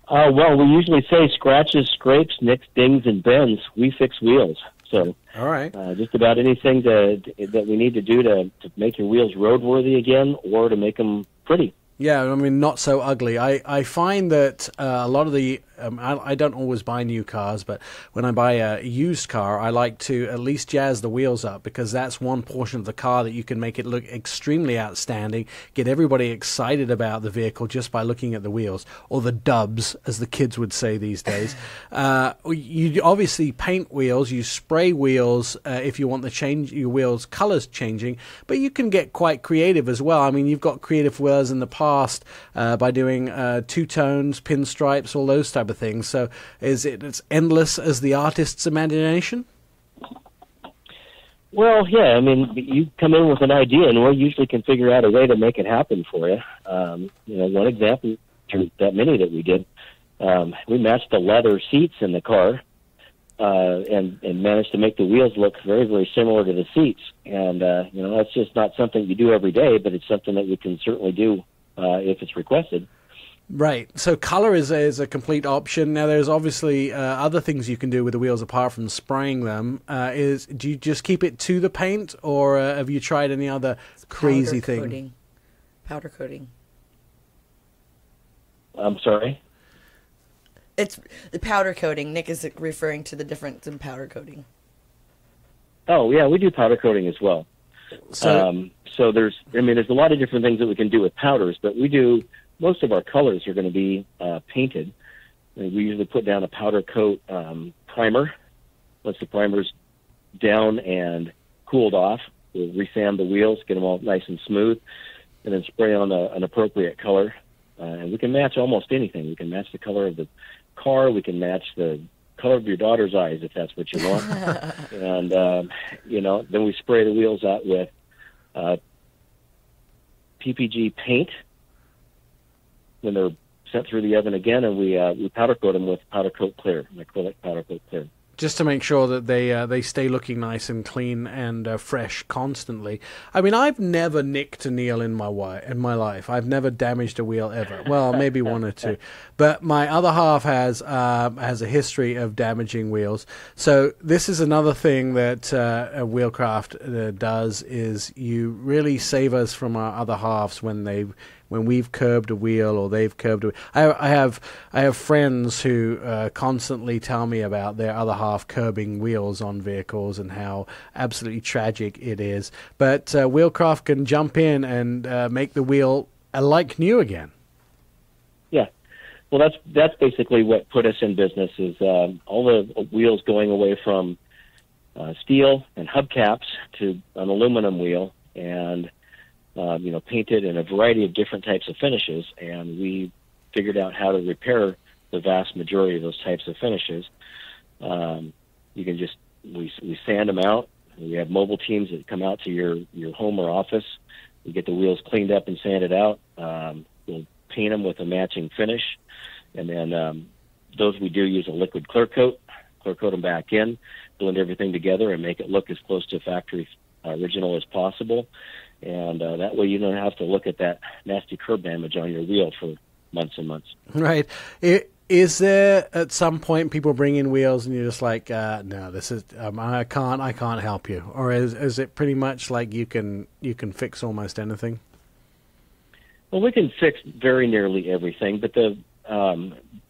Well, we usually say scratches, scrapes, nicks, dings, and bends. We fix wheels. So, all right, just about anything that we need to do to make your wheels roadworthy again, or to make them pretty. Yeah, I mean, not so ugly. I find that a lot of the... I don't always buy new cars, but when I buy a used car, I like to at least jazz the wheels up, because that's one portion of the car that you can make it look extremely outstanding, get everybody excited about the vehicle just by looking at the wheels, or the dubs, as the kids would say these days. You obviously paint wheels, you spray wheels if you want your wheels colors changing, but you can get quite creative as well. I mean, you've got creative wheels in the past by doing two-tones, pinstripes, all those type of things. So is it as endless as the artist's imagination? Well, yeah. I mean, you come in with an idea, and we usually can figure out a way to make it happen for you. One example, there's that many that we did. We matched the leather seats in the car, and managed to make the wheels look very, very similar to the seats. And that's just not something you do every day, but it's something that we can certainly do if it's requested. Right. So color is a complete option. Now, there's obviously other things you can do with the wheels apart from spraying them. Do you just keep it to the paint, or have you tried any other crazy thing? Powder coating. I'm sorry? It's the powder coating. Nick is referring to the difference in powder coating. Oh, yeah, we do powder coating as well. So there's a lot of different things that we can do with powders, but most of our colors are going to be painted. We usually put down a powder coat primer. Once the primer's down and cooled off, we'll resand the wheels, get them all nice and smooth, and then spray on an appropriate color. And we can match almost anything. We can match the color of the car. We can match the color of your daughter's eyes if that's what you want. And, then we spray the wheels out with PPG paint when they're sent through the oven again, and we powder coat them with powder coat clear, acrylic powder coat clear. Just to make sure that they stay looking nice and clean and fresh constantly. I mean, I've never nicked a nail in my life. I've never damaged a wheel ever. Well, maybe one or two. But my other half has a history of damaging wheels. So this is another thing that Wheelkraft does, is you really save us from our other halves when we've curbed a wheel or they've curbed a wheel. I have friends who constantly tell me about their other half curbing wheels on vehicles and how absolutely tragic it is. But Wheelkraft can jump in and make the wheel like new again. Yeah. Well, that's basically what put us in business, is all the wheels going away from steel and hubcaps to an aluminum wheel, and painted in a variety of different types of finishes, and we figured out how to repair the vast majority of those types of finishes. We sand them out. We have mobile teams that come out to your home or office. We get the wheels cleaned up and sanded out. We'll paint them with a matching finish, and then those we do use a liquid clear coat them back in, blend everything together, and make it look as close to factory original as possible. And that way you don't have to look at that nasty curb damage on your wheel for months and months. Right. Is there at some point people bring in wheels and you're just like, no, this is I can't help you, or is it pretty much like you can fix almost anything? Well, we can fix very nearly everything, but the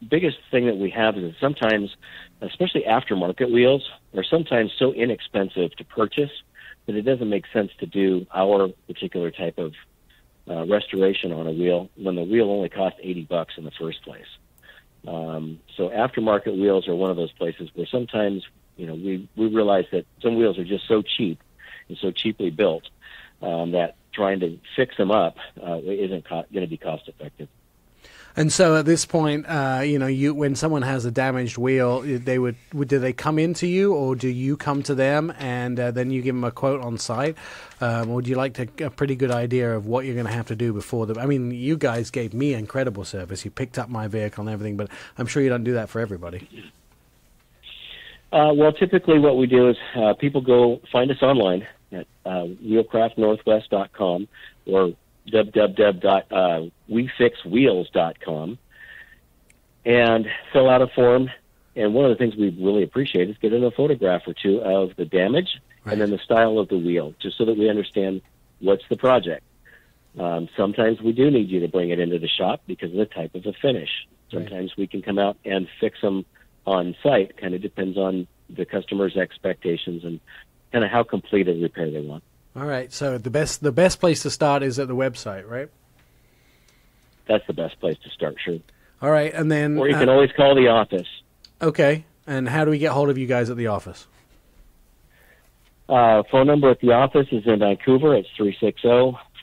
biggest thing that we have is that sometimes, especially aftermarket wheels, are sometimes so inexpensive to purchase that it doesn't make sense to do our particular type of restoration on a wheel when the wheel only cost $80 in the first place. So aftermarket wheels are one of those places where sometimes, we realize that some wheels are just so cheap and so cheaply built that trying to fix them up isn't going to be cost effective. And so at this point, when someone has a damaged wheel, do they come into you, or do you come to them and then you give them a quote on site? Or do you like a pretty good idea of what you're going to have to do before I mean, you guys gave me incredible service. You picked up my vehicle and everything, but I'm sure you don't do that for everybody. Well, typically what we do is people go find us online at wheelcraftnorthwest.com or www.wefixwheels.com, and fill out a form. And one of the things we really appreciate is getting a photograph or two of the damage and then the style of the wheel, just so that we understand what's the project. Sometimes we do need you to bring it into the shop because of the type of the finish. Sometimes we can come out and fix them on site. Kind of depends on the customer's expectations and kind of how complete a repair they want. All right. So the best place to start is at the website, right? That's the best place to start, sure. All right, and then... Or you can always call the office. Okay, and how do we get hold of you guys at the office? Phone number at the office is in Vancouver. It's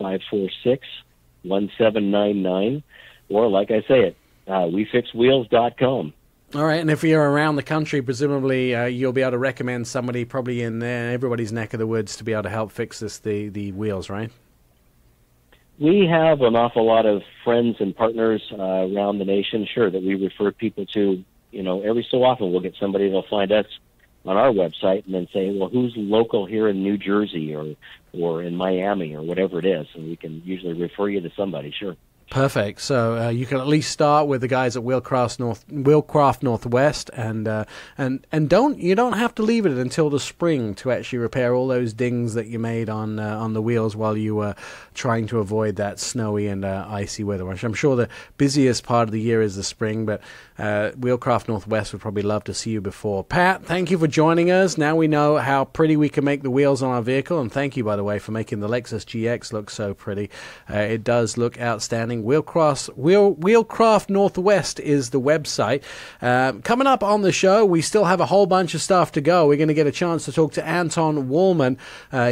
360-546-1799. Or, like I say it, wefixwheels.com. All right, and if you're around the country, presumably you'll be able to recommend somebody probably in everybody's neck of the woods to be able to help fix the wheels, right? We have an awful lot of friends and partners around the nation, sure, that we refer people to. Every so often we'll get somebody that'll find us on our website and then say, well, who's local here in New Jersey or in Miami or whatever it is, and we can usually refer you to somebody, sure. Perfect. So you can at least start with the guys at Wheelkraft Northwest, and you don't have to leave it until the spring to actually repair all those dings that you made on the wheels while you were trying to avoid that snowy and icy weather. I'm sure the busiest part of the year is the spring, but Wheelkraft Northwest would probably love to see you before. Pat, thank you for joining us. Now we know how pretty we can make the wheels on our vehicle, and thank you, by the way, for making the Lexus GX look so pretty. It does look outstanding. Wheelkraft Northwest is the website. Coming up on the show, we still have a whole bunch of stuff to go. We're going to get a chance to talk to Anton Wallman.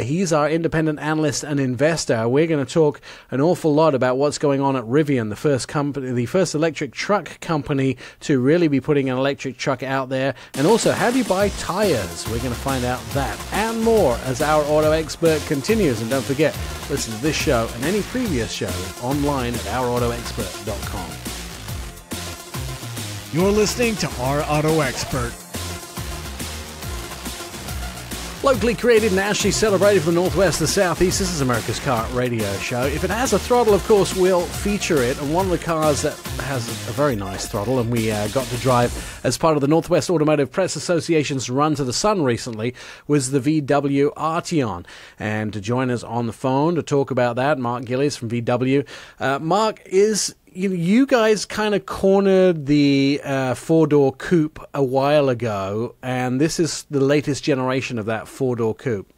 He's our independent analyst and investor. We're going to talk an awful lot about what's going on at Rivian, the first electric truck company to really be putting an electric truck out there. And also, how do you buy tires? We're going to find out that and more as Our Auto Expert continues. And don't forget, listen to this show and any previous show online at OurAutoExpert.com. You're listening to Our Auto Expert. Locally created, nationally celebrated from the Northwest to the Southeast, this is America's Car Radio Show. If it has a throttle, of course, we'll feature it. And one of the cars that has a very nice throttle, and we got to drive as part of the Northwest Automotive Press Association's Run to the Sun recently, was the VW Arteon. And to join us on the phone to talk about that, Mark Gillies from VW. Mark, you guys kind of cornered the four-door coupe a while ago, and this is the latest generation of that four-door coupe.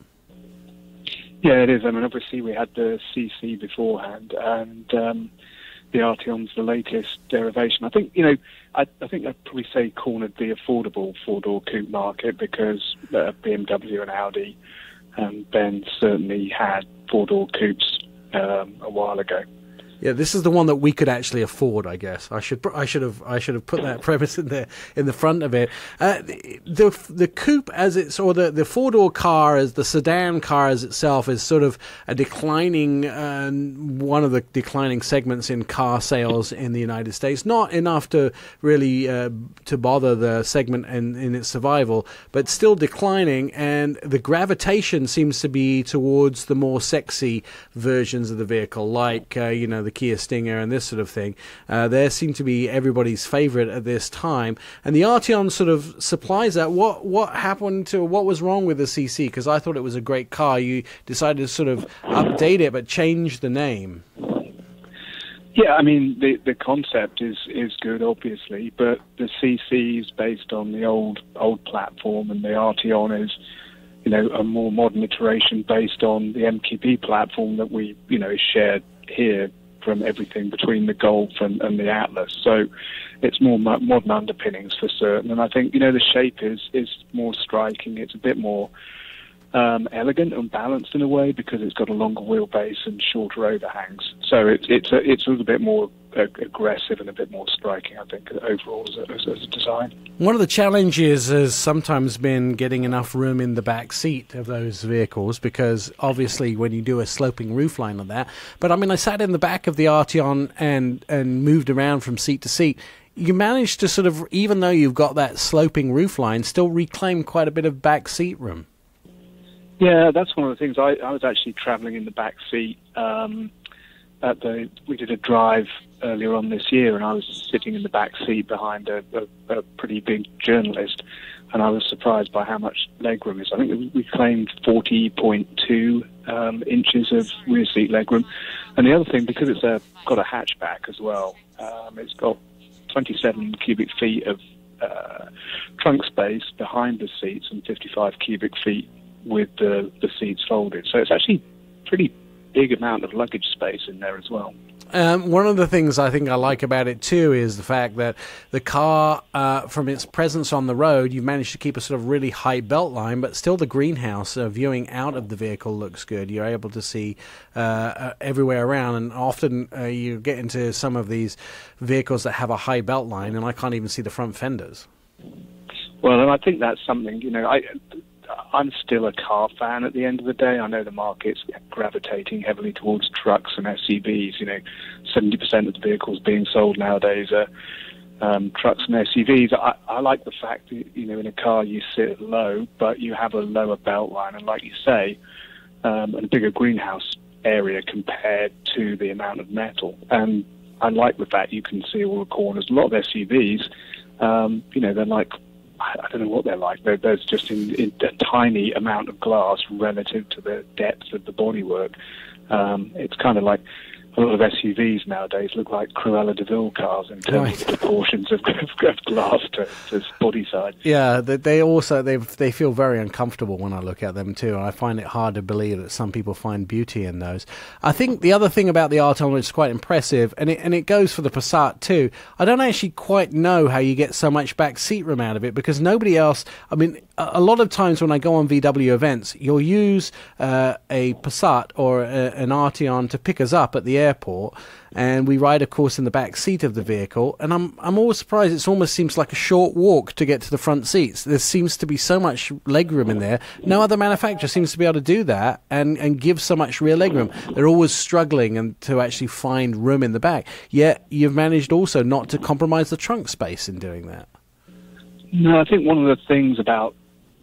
Yeah, it is. I mean, obviously we had the CC beforehand, and the Arteon's the latest derivation. I think, I think I'd probably say cornered the affordable four-door coupe market because BMW and Audi and Benz certainly had four-door coupes a while ago. Yeah, this is the one that we could actually afford, I guess. I should have put that premise in the front of it. The coupe as it's, or the four-door car as the sedan car as itself is sort of a declining, one of the declining segments in car sales in the United States. Not enough to really to bother the segment in its survival, but still declining. And the gravitation seems to be towards the more sexy versions of the vehicle, like the Kia Stinger and this sort of thing. They seem to be everybody's favorite at this time, and the Arteon sort of supplies that. What happened to, what was wrong with the CC? Because I thought it was a great car. You decided to sort of update it but change the name. Yeah, I mean, the concept is good, obviously, but the CC is based on the old platform, and the Arteon is a more modern iteration based on the MQB platform that we shared here from everything between the Golf and the Atlas. So it's more modern underpinnings for certain. And I think, the shape is more striking. It's a bit more elegant and balanced in a way because it's got a longer wheelbase and shorter overhangs. So it's a little bit more aggressive and a bit more striking, I think, overall as a design. One of the challenges has sometimes been getting enough room in the back seat of those vehicles, because obviously when you do a sloping roofline like that, but I mean, I sat in the back of the Arteon and moved around from seat to seat. You managed to sort of, even though you've got that sloping roofline, still reclaim quite a bit of back seat room. Yeah, that's one of the things. I was actually traveling in the back seat we did a drive earlier on this year, and I was sitting in the back seat behind a pretty big journalist, and I was surprised by how much legroom is. I think we claimed 40.2 inches of rear seat legroom. And the other thing, because it's got a hatchback as well, it's got 27 cubic feet of trunk space behind the seats and 55 cubic feet with the seats folded. So it's actually pretty big amount of luggage space in there as well. One of the things I think I like about it too is the fact that the car, from its presence on the road, you've managed to keep a sort of really high belt line, but still the greenhouse viewing out of the vehicle looks good. You're able to see everywhere around, and often you get into some of these vehicles that have a high belt line, and I can't even see the front fenders. Well, and I think that's something, I'm still a car fan at the end of the day. I know the market's gravitating heavily towards trucks and SUVs. 70% of the vehicles being sold nowadays are trucks and SUVs. I like the fact that, in a car you sit low, but you have a lower belt line, and like you say, and a bigger greenhouse area compared to the amount of metal. And I like the fact you can see all the corners. A lot of SUVs, they're like, I don't know what they're like. There's just in a tiny amount of glass relative to the depth of the bodywork. It's kind of like a lot of SUVs nowadays look like Cruella de Vil cars in terms of the proportions of glass to body side. Yeah, they feel very uncomfortable when I look at them too, and I find it hard to believe that some people find beauty in those. I think the other thing about the Arteon which is quite impressive, and it goes for the Passat too, I don't actually quite know how you get so much back seat room out of it, because nobody else, a lot of times when I go on VW events, you'll use a Passat or an Arteon to pick us up at the airport, and we ride, of course, in the back seat of the vehicle, and I'm always surprised. It almost seems like a short walk to get to the front seats. There seems to be so much legroom in there. No other manufacturer seems to be able to do that and give so much rear legroom. They're always struggling to actually find room in the back, yet you've managed also not to compromise the trunk space in doing that. No, I think one of the things about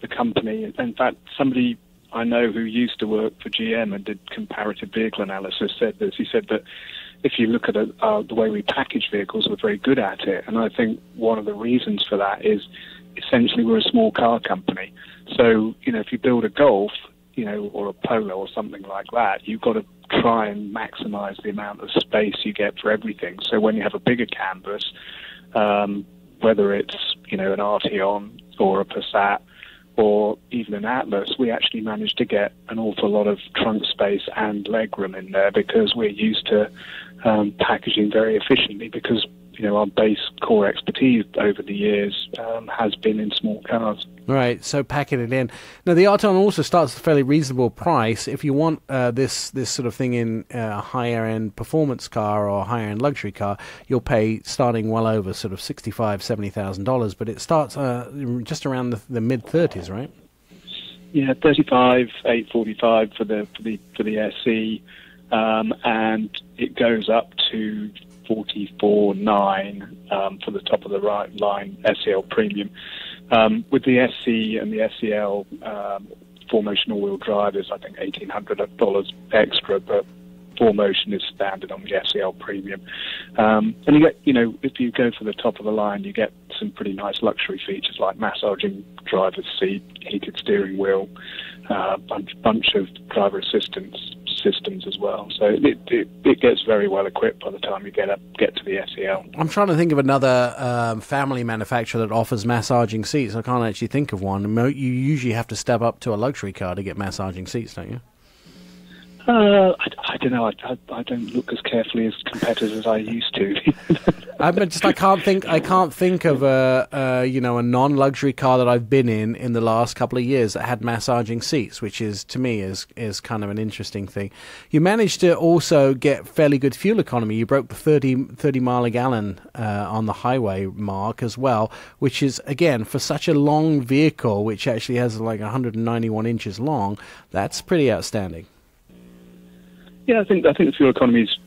the company, in fact, somebody I know who used to work for GM and did comparative vehicle analysis said this. He said that if you look at the way we package vehicles, we're very good at it. And I think one of the reasons for that is essentially we're a small car company. So, if you build a Golf, or a Polo or something like that, you've got to try and maximize the amount of space you get for everything. So when you have a bigger canvas, whether it's, an Arteon or a Passat, or even an Atlas, we actually managed to get an awful lot of trunk space and legroom in there because we're used to packaging very efficiently, because our base core expertise over the years has been in small cars. Right, so packing it in. Now, the Arteon also starts at a fairly reasonable price. If you want this sort of thing in a higher-end performance car or a higher-end luxury car, you'll pay starting well over sort of $65,000-$70,000, but it starts just around the mid-30s, right? Yeah, 35, 845 for the SE, and it goes up to 44.9 for the top of the right line SEL Premium. With the SE and the SEL 4Motion all-wheel drive is, I think, $1,800 extra, but 4Motion is standard on the SEL Premium. And you get, if you go for the top of the line, you get some pretty nice luxury features like massaging driver's seat, heated steering wheel, bunch of driver assistance systems as well. So it gets very well equipped by the time you get to the SEL. I'm trying to think of another family manufacturer that offers massaging seats. I can't actually think of one. You usually have to step up to a luxury car to get massaging seats, don't you? I don't know. I don't look as carefully as competitors as I used to. I can't think of a non-luxury car that I've been in the last couple of years that had massaging seats, which is, to me, is kind of an interesting thing. You managed to also get fairly good fuel economy. You broke the 30 mile a gallon on the highway mark as well, which is, again, for such a long vehicle, which actually has like 191 inches long, that's pretty outstanding. Yeah, I think the fuel economy is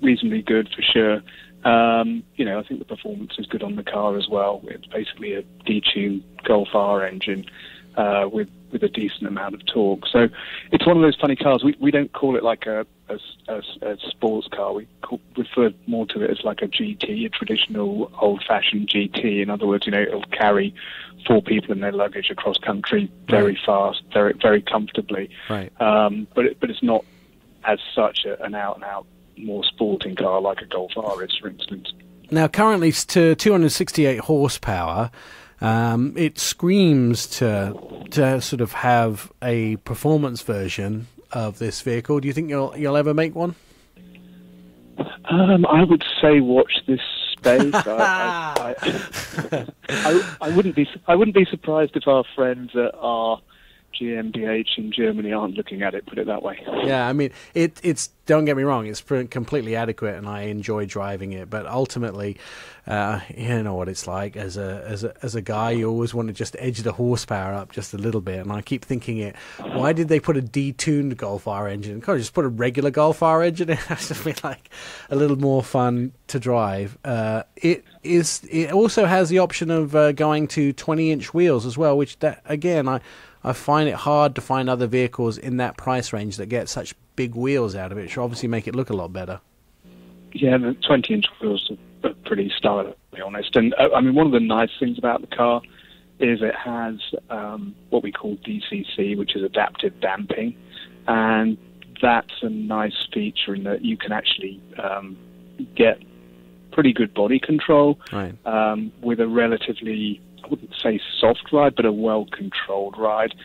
reasonably good for sure. I think the performance is good on the car as well. It's basically a detuned Golf R engine, with a decent amount of torque. So it's one of those funny cars. We don't call it like a sports car. We refer more to it as like a GT, a traditional old-fashioned GT. In other words, it'll carry 4 people in their luggage across country very fast, very, very comfortably. Right. But it's not as such an out-and-out more sporting car like a Golf R is, for instance. Now, currently it's to 268 horsepower. It screams to sort of have a performance version of this vehicle. Do you think you'll ever make one? I would say watch this space. I wouldn't be surprised if our friends at our GmbH in Germany aren't looking at it, put it that way. Yeah, I mean, it's don't get me wrong, it's completely adequate and I enjoy driving it, but ultimately, you know what it's like as a guy, you always want to just edge the horsepower up just a little bit, and I keep thinking why did they put a detuned Golf R engine? Can't just put a regular Golf R engine in? It has to be like a little more fun to drive. It also has the option of going to 20-inch wheels as well, which again, I find it hard to find other vehicles in that price range that get such big wheels out of it. It should obviously make it look a lot better. Yeah, the 20-inch wheels are pretty stylish, to be honest. And I mean, one of the nice things about the car is it has what we call DCC, which is adaptive damping. And that's a nice feature in that you can actually get pretty good body control with a relatively, I wouldn't say soft ride, but a well-controlled ride,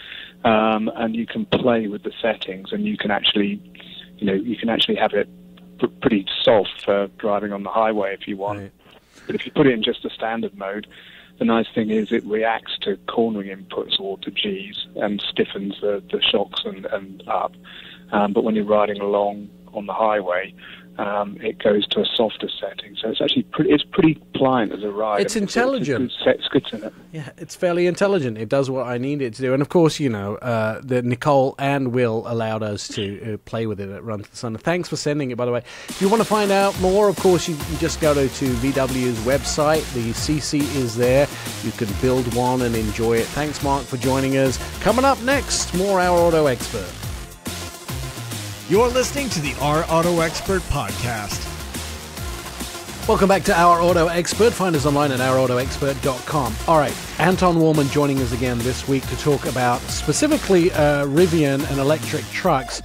and you can play with the settings, and you can actually have it pretty soft for driving on the highway if you want. Right. But if you put it in just a standard mode, the nice thing is it reacts to cornering inputs or to G's and stiffens the shocks and up. But when you're riding along on the highway, it goes to a softer setting, so it's actually pretty pliant as a ride. It's intelligent. It's good in it. Yeah, it's fairly intelligent. It does what I need it to do, and of course, that Nicole and Will allowed us to play with it at Run to the Sun. Thanks for sending it, by the way. If you want to find out more, of course, you can just go to VW's website. The CC is there. You can build one and enjoy it. Thanks, Mark, for joining us. Coming up next, more Our Auto Expert. You're listening to the Our Auto Expert podcast. Welcome back to Our Auto Expert. Find us online at ourautoexpert.com. All right, Anton Warman joining us again this week to talk about specifically Rivian and electric trucks.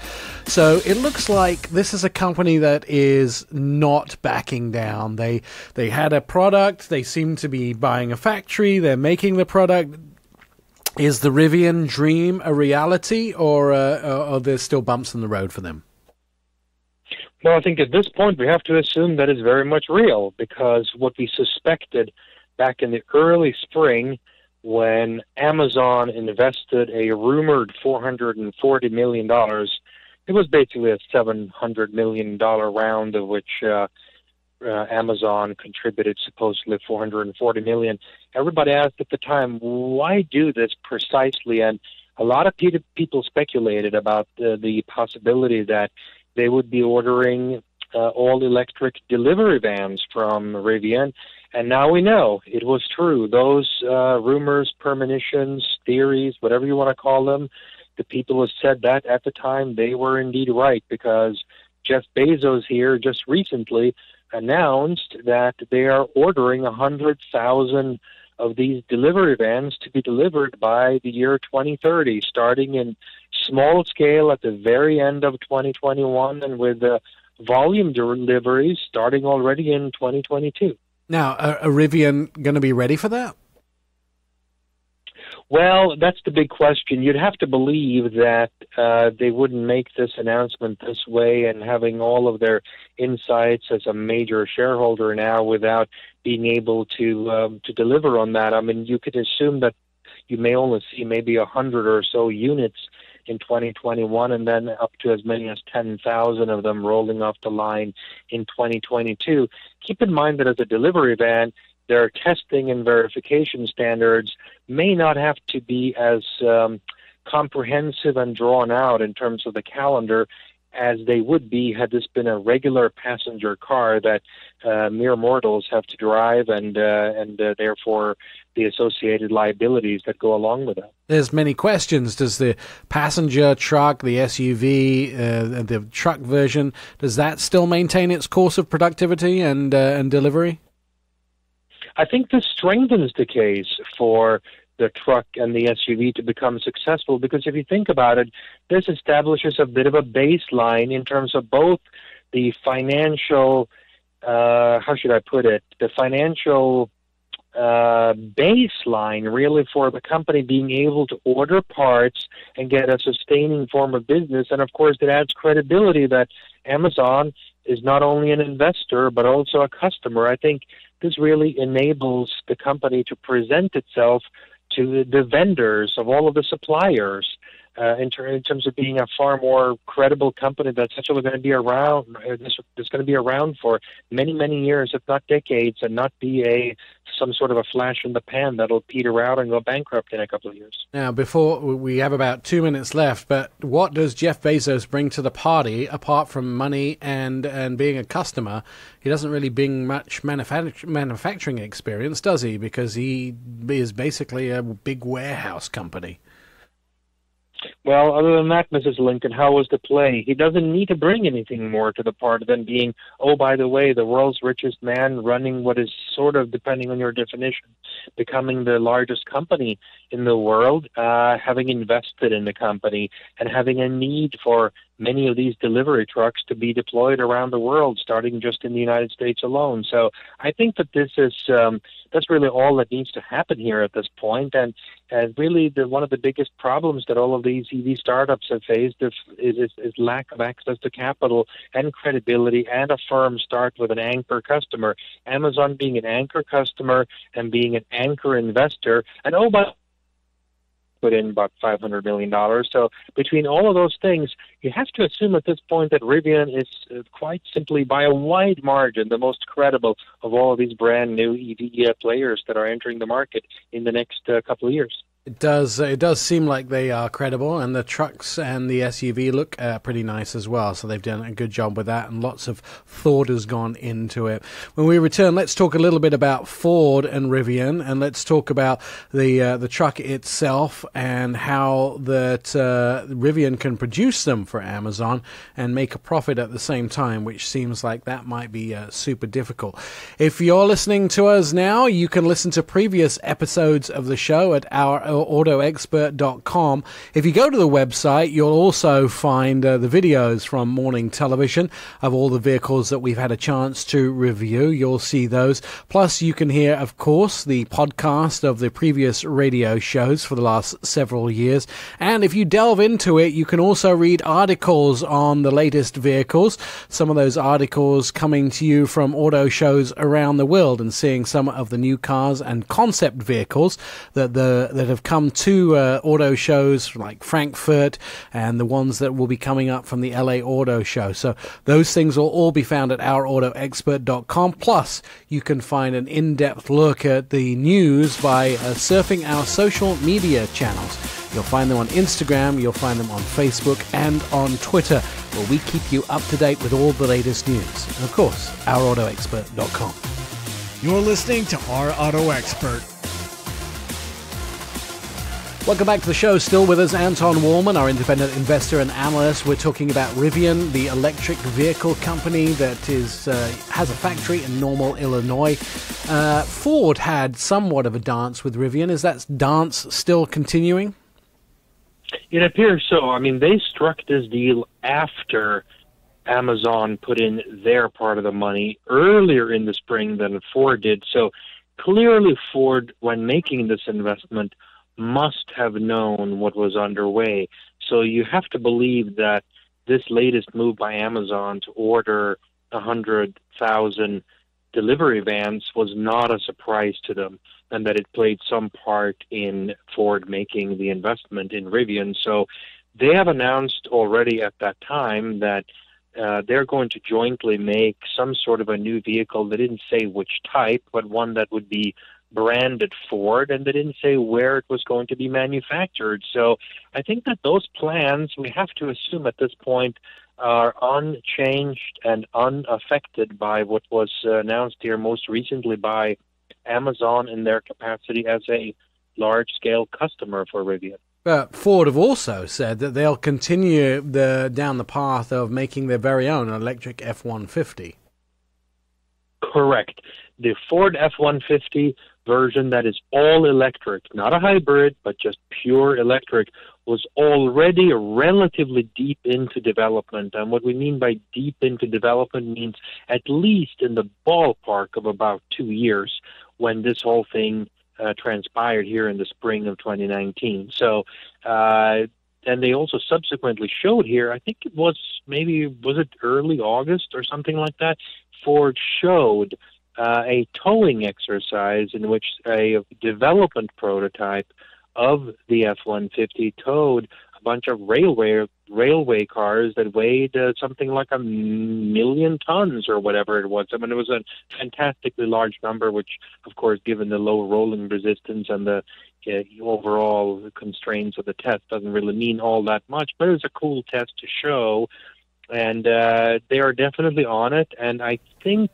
So it looks like this is a company that is not backing down. They had a product. They seem to be buying a factory. They're making the product. Is the Rivian dream a reality, or are there still bumps in the road for them? Well, I think at this point we have to assume that it's very much real, because what we suspected back in the early spring when Amazon invested a rumored $440 million, it was basically a $700 million round, of which Amazon contributed supposedly $440 million. Everybody asked at the time, why do this precisely? And a lot of people speculated about the possibility that they would be ordering all-electric delivery vans from Rivian. And now we know it was true. Those rumors, premonitions, theories, whatever you want to call them, the people who said that at the time, they were indeed right, because Jeff Bezos here just recently announced that they are ordering 100,000 of these delivery vans to be delivered by the year 2030, starting in small scale at the very end of 2021 and with volume deliveries starting already in 2022. Now, are Rivian going to be ready for that? Well, that's the big question. You'd have to believe that they wouldn't make this announcement this way, and having all of their insights as a major shareholder now without being able to deliver on that. I mean, you could assume that you may only see maybe 100 or so units in 2021, and then up to as many as 10,000 of them rolling off the line in 2022. Keep in mind that as a delivery van, their testing and verification standards may not have to be as comprehensive and drawn out in terms of the calendar as they would be had this been a regular passenger car that mere mortals have to drive, and therefore the associated liabilities that go along with that. There's many questions. Does the passenger truck, the SUV, the truck version, does that still maintain its course of productivity and delivery? I think this strengthens the case for the truck and the SUV to become successful, because if you think about it, this establishes a bit of a baseline in terms of both the financial, how should I put it, the financial baseline really for the company being able to order parts and get a sustaining form of business. And of course, it adds credibility that Amazon is not only an investor but also a customer. I think this really enables the company to present itself to the vendors of all of the suppliers in terms of being a far more credible company that's actually going to be around. That's going to be around for many, many years, if not decades, and not be some sort of a flash in the pan that'll peter out and go bankrupt in a couple of years. Now, before we have about 2 minutes left, but what does Jeff Bezos bring to the party apart from money and being a customer? He doesn't really bring much manufacturing experience, does he? Because he is basically a big warehouse company. Well, other than that, Mrs. Lincoln, how was the play? He doesn't need to bring anything more to the party than being, oh, by the way, the world's richest man running what is sort of, depending on your definition, becoming the largest company in the world, having invested in the company and having a need for many of these delivery trucks to be deployed around the world, starting just in the United States alone. So I think that this is that's really all that needs to happen here at this point. And really, one of the biggest problems that all of these EV startups have faced is lack of access to capital and credibility and a firm start with an anchor customer. Amazon being an anchor customer and being an anchor investor, and put in about $500 million. So between all of those things, you have to assume at this point that Rivian is quite simply by a wide margin the most credible of all of these brand new EV players that are entering the market in the next couple of years. It does seem like they are credible, and the trucks and the SUV look pretty nice as well. So they've done a good job with that, and lots of thought has gone into it. When we return, let's talk a little bit about Ford and Rivian, and let's talk about the truck itself and how that Rivian can produce them for Amazon and make a profit at the same time, which seems like that might be super difficult. If you're listening to us now, you can listen to previous episodes of the show at ourautoexpert.com. If you go to the website, you'll also find the videos from morning television of all the vehicles that we've had a chance to review. You'll see those. Plus, you can hear, of course, the podcast of the previous radio shows for the last several years. And if you delve into it, you can also read articles on the latest vehicles. Some of those articles coming to you from auto shows around the world and seeing some of the new cars and concept vehicles that have come to auto shows like Frankfurt, and the ones that will be coming up from the LA Auto Show. So those things will all be found at ourautoexpert.com. Plus, you can find an in-depth look at the news by surfing our social media channels. You'll find them on Instagram, you'll find them on Facebook and on Twitter, where we keep you up to date with all the latest news. And of course, ourautoexpert.com. You're listening to Our Auto Expert. Welcome back to the show. Still with us, Anton Wallman, our independent investor and analyst. We're talking about Rivian, the electric vehicle company that has a factory in Normal, Illinois. Ford had somewhat of a dance with Rivian. Is that dance still continuing? It appears so. I mean, they struck this deal after Amazon put in their part of the money earlier in the spring than Ford did. So clearly Ford, when making this investment, must have known what was underway. So you have to believe that this latest move by Amazon to order 100,000 delivery vans was not a surprise to them, and that it played some part in Ford making the investment in Rivian. So they have announced already at that time that they're going to jointly make some sort of a new vehicle. They didn't say which type, but one that would be branded Ford, and they didn't say where it was going to be manufactured. So I think that those plans, we have to assume at this point, are unchanged and unaffected by what was announced here most recently by Amazon in their capacity as a large-scale customer for Rivian. Ford have also said that they'll continue down the path of making their very own electric F-150. Correct. The Ford F-150 version that is all electric, not a hybrid, but just pure electric, was already relatively deep into development. And what we mean by deep into development means at least in the ballpark of about 2 years when this whole thing transpired here in the spring of 2019. So, and they also subsequently showed here, I think it was early August or something like that, Ford showed a towing exercise in which a development prototype of the F-150 towed a bunch of railway cars that weighed something like 1 million tons or whatever it was. I mean, it was a fantastically large number, which, of course, given the low rolling resistance and the overall constraints of the test, doesn't really mean all that much. But it was a cool test to show, and they are definitely on it. And I think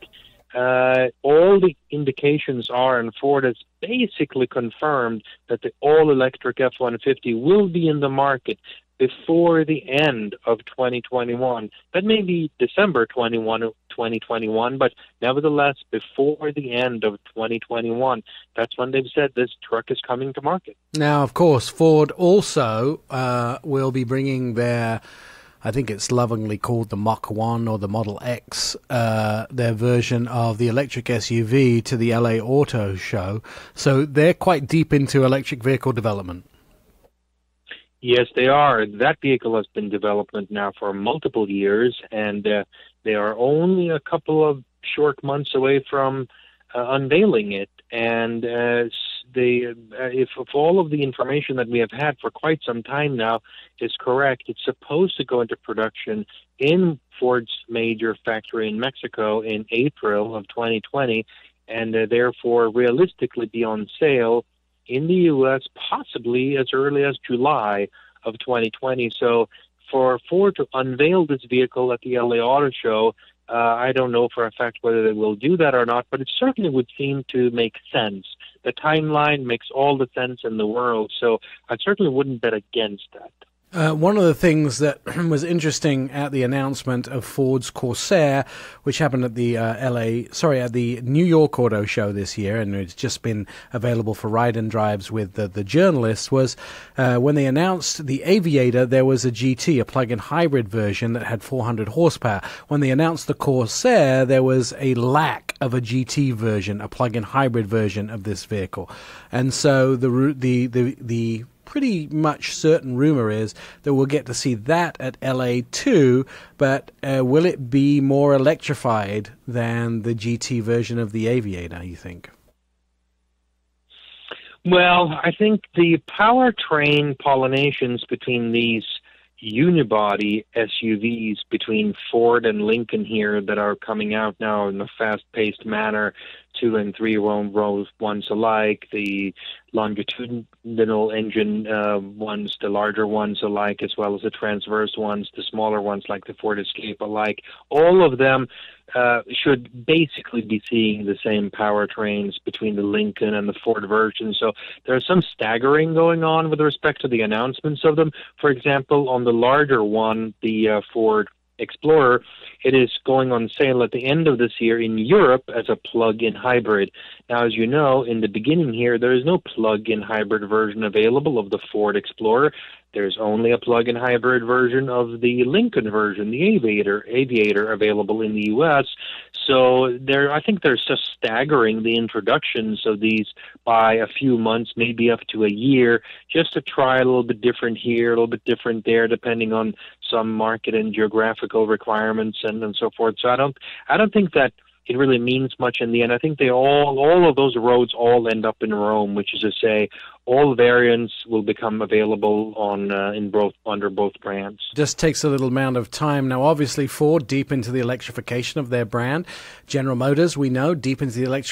all the indications are, and Ford has basically confirmed that the all-electric F-150 will be in the market before the end of 2021. That may be December 2021, but nevertheless, before the end of 2021. That's when they've said this truck is coming to market. Now, of course, Ford also will be bringing their, I think it's lovingly called the Mach 1 or the Model X, their version of the electric SUV to the LA Auto Show. So they're quite deep into electric vehicle development. Yes, they are. That vehicle has been in development now for multiple years, and they are only a couple of short months away from unveiling it. And if all of the information that we have had for quite some time now is correct, it's supposed to go into production in Ford's major factory in Mexico in April of 2020, and therefore realistically be on sale in the U.S. possibly as early as July of 2020. So for Ford to unveil this vehicle at the LA Auto Show, I don't know for a fact whether they will do that or not, but it certainly would seem to make sense. The timeline makes all the sense in the world, so I certainly wouldn't bet against that. One of the things that was interesting at the announcement of Ford's Corsair, which happened at the at the New York Auto Show this year, and it's just been available for ride and drives with the journalists, was when they announced the Aviator, there was a GT, a plug-in hybrid version that had 400 horsepower. When they announced the Corsair, there was a lack of a GT version, a plug-in hybrid version of this vehicle, and so the pretty much certain rumor is that we'll get to see that at LA too, but will it be more electrified than the GT version of the Aviator, you think? Well, I think the powertrain pollinations between these unibody SUVs between Ford and Lincoln here that are coming out now in a fast-paced manner, 2 and 3 rows once alike, the longitudinal engine ones, the larger ones alike, as well as the transverse ones, the smaller ones like the Ford Escape alike. All of them should basically be seeing the same powertrains between the Lincoln and the Ford version. So there's some staggering going on with respect to the announcements of them. For example, on the larger one, the Ford Explorer, it is going on sale at the end of this year in Europe as a plug-in hybrid. Now, as you know, in the beginning here, there is no plug-in hybrid version available of the Ford Explorer. There's only a plug-in hybrid version of the Lincoln version, the Aviator available in the U.S. So I think they're just staggering the introductions of these by a few months, maybe up to a year, just to try a little bit different here, a little bit different there, depending on some market and geographical requirements and so forth. So I don't think that it really means much in the end. I think all of those roads all end up in Rome, which is to say, all variants will become available on under both brands. Just takes a little amount of time. Now, obviously, Ford, deep into the electrification of their brand. General Motors, we know, deep into the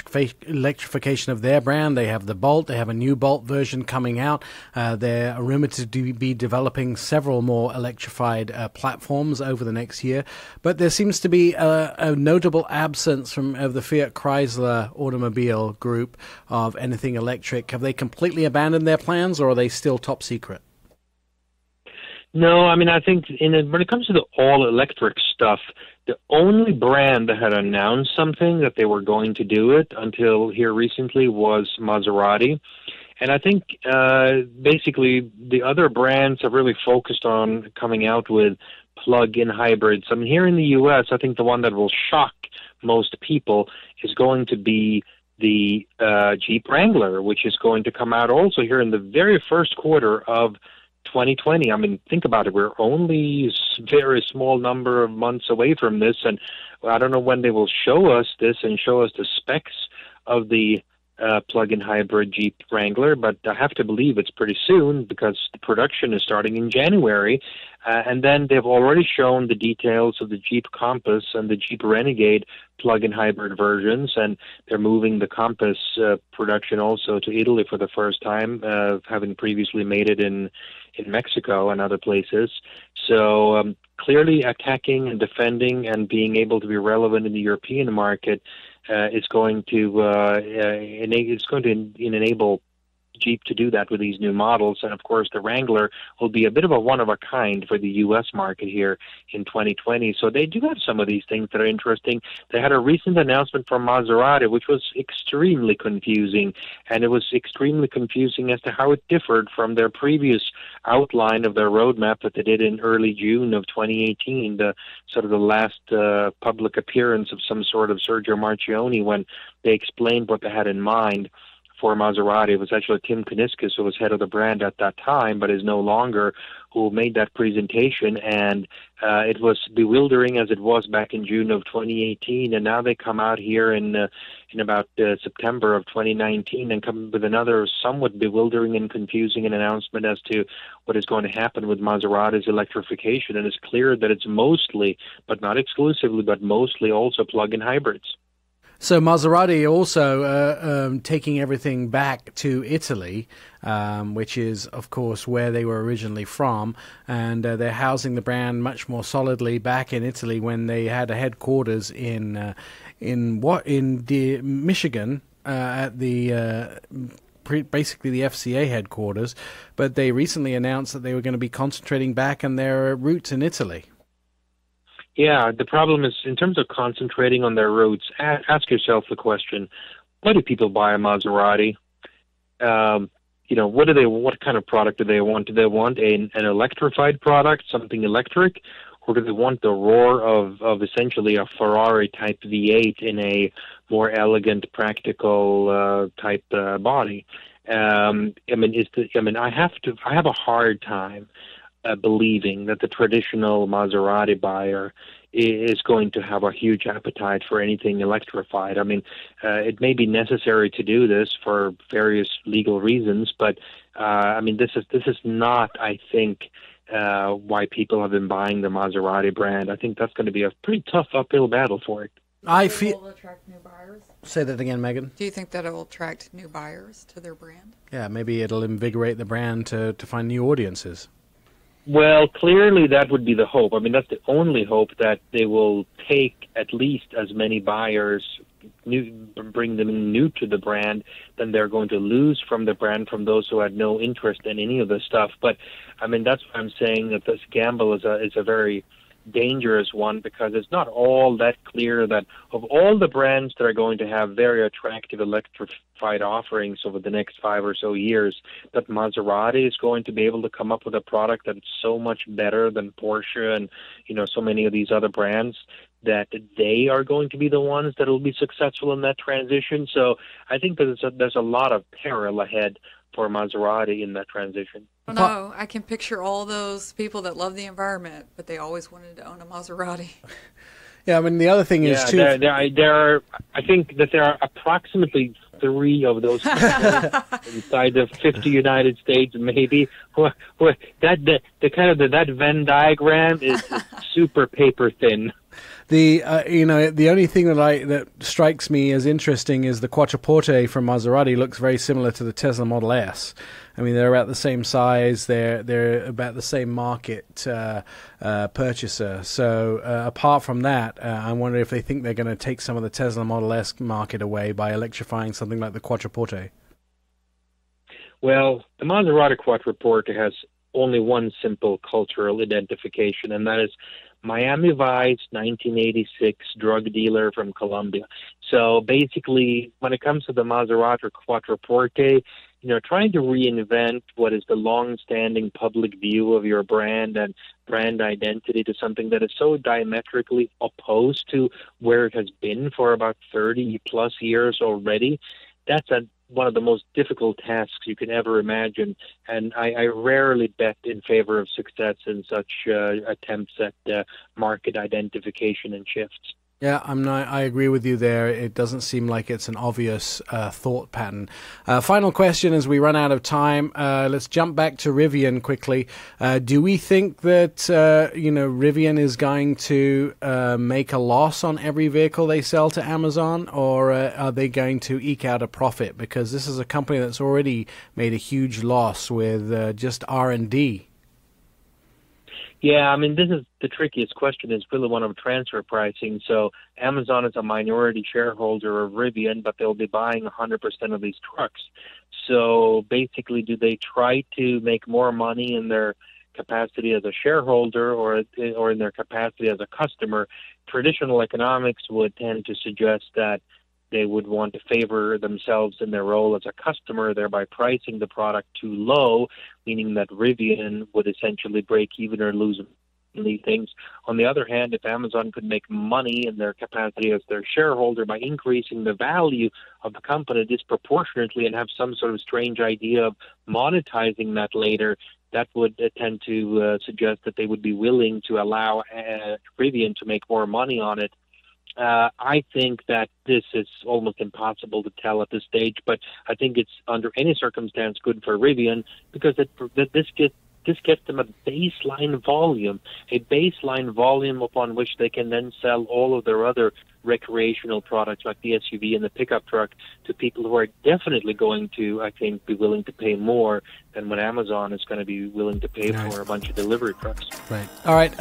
electrification of their brand. They have the Bolt. They have a new Bolt version coming out. They're rumored to be developing several more electrified platforms over the next year. But there seems to be a notable absence of the Fiat Chrysler automobile group of anything electric. Have they completely abandoned their plans, or are they still top secret? No, I mean, I think when it comes to the all-electric stuff, the only brand that had announced something that they were going to do it until here recently was Maserati. And I think basically the other brands have really focused on coming out with plug-in hybrids. I mean, here in the U.S., I think the one that will shock most people is going to be the Jeep Wrangler, which is going to come out also here in the very first quarter of 2020. I mean, think about it. We're only a very small number of months away from this, and I don't know when they will show us this and show us the specs of the plug-in hybrid Jeep Wrangler, but I have to believe it's pretty soon because the production is starting in January. And then they've already shown the details of the Jeep Compass and the Jeep Renegade plug-in hybrid versions, and they're moving the Compass production also to Italy for the first time, having previously made it in Mexico and other places. So clearly attacking and defending and being able to be relevant in the European market is going to enable Jeep to do that with these new models. And of course the Wrangler will be a bit of a one of a kind for the US market here in 2020. So they do have some of these things that are interesting. They had a recent announcement from Maserati which was extremely confusing, and it was extremely confusing as to how it differed from their previous outline of their roadmap that they did in early June of 2018, the sort of the last public appearance of some sort of Sergio Marchionne, when they explained what they had in mind for Maserati. It was actually Tim Kuniskis, who was head of the brand at that time, but is no longer, who made that presentation. And it was bewildering as it was back in June of 2018. And now they come out here in about September of 2019 and come with another somewhat bewildering and confusing announcement as to what is going to happen with Maserati's electrification. And it's clear that it's mostly, but not exclusively, but mostly also plug-in hybrids. So Maserati also taking everything back to Italy, which is, of course, where they were originally from, and they're housing the brand much more solidly back in Italy when they had a headquarters in Michigan at the basically the FCA headquarters. But they recently announced that they were going to be concentrating back on their roots in Italy. Yeah, the problem is, in terms of concentrating on their roots, ask yourself the question, why do people buy a Maserati? What kind of product do they want? Do they want an electrified product, something electric, or do they want the roar of essentially a Ferrari-type V8 in a more elegant, practical type body? I have a hard time believing that the traditional Maserati buyer is going to have a huge appetite for anything electrified. I mean, it may be necessary to do this for various legal reasons, but this is not, I think, why people have been buying the Maserati brand. I think that's going to be a pretty tough uphill battle for it. I feel will attract new buyers. Say that again, Megan. Do you think that it will attract new buyers to their brand? Yeah, maybe it'll invigorate the brand to find new audiences. Well, clearly that would be the hope. I mean, that's the only hope, that they will take at least as many buyers, bring them new to the brand, than they're going to lose from the brand from those who had no interest in any of this stuff. But, I mean, that's why I'm saying that this gamble is a very dangerous one, because it's not all that clear that of all the brands that are going to have very attractive electrified offerings over the next 5 or so years, that Maserati is going to be able to come up with a product that's so much better than Porsche and so many of these other brands, that they are going to be the ones that will be successful in that transition. So I think that there's a lot of peril ahead for Maserati in that transition. No, I can picture all those people that love the environment, but they always wanted to own a Maserati. Yeah, I mean, the other thing is, too... I think that there are approximately 3 of those inside the 50 United States, maybe. That Venn diagram is super paper thin. The only thing that strikes me as interesting is the Quattroporte from Maserati looks very similar to the Tesla Model S. I mean, they're about the same size. They're about the same market purchaser. So apart from that, I wonder if they think they're going to take some of the Tesla Model S market away by electrifying something like the Quattroporte. Well, the Maserati Quattroporte has only one simple cultural identification, and that is Miami Vice 1986 drug dealer from Colombia. So basically, when it comes to the Maserati Quattroporte, trying to reinvent what is the long-standing public view of your brand and brand identity to something that is so diametrically opposed to where it has been for about 30-plus years already, that's one of the most difficult tasks you can ever imagine, and I rarely bet in favor of success in such attempts at market identification and shifts. Yeah, I agree with you there. It doesn't seem like it's an obvious thought pattern. Final question as we run out of time. Let's jump back to Rivian quickly. Do we think that Rivian is going to make a loss on every vehicle they sell to Amazon, or are they going to eke out a profit? Because this is a company that's already made a huge loss with just R&D. Yeah, I mean, this is the trickiest question. Is really one of transfer pricing. So Amazon is a minority shareholder of Rivian, but they'll be buying 100% of these trucks. So basically, do they try to make more money in their capacity as a shareholder or in their capacity as a customer? Traditional economics would tend to suggest that they would want to favor themselves in their role as a customer, thereby pricing the product too low, meaning that Rivian would essentially break even or lose things. On the other hand, if Amazon could make money in their capacity as their shareholder by increasing the value of the company disproportionately and have some sort of strange idea of monetizing that later, that would tend to suggest that they would be willing to allow Rivian to make more money on it. I think that this is almost impossible to tell at this stage, but I think it's under any circumstance good for Rivian because this gets them a baseline volume upon which they can then sell all of their other recreational products like the SUV and the pickup truck to people who are definitely going to, I think, be willing to pay more than what Amazon is going to be willing to pay for a bunch of delivery trucks. Right. All right.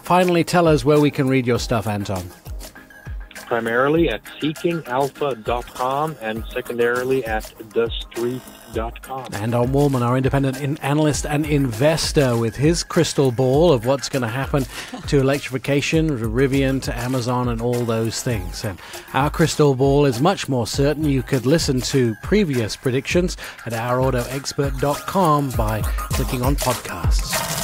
Finally, tell us where we can read your stuff, Anton. Primarily at seekingalpha.com and secondarily at thestreet.com. And on Woolman, our independent analyst and investor, with his crystal ball of what's going to happen to electrification, to Rivian, to Amazon, and all those things. And our crystal ball is much more certain. You could listen to previous predictions at ourautoexpert.com by clicking on podcasts.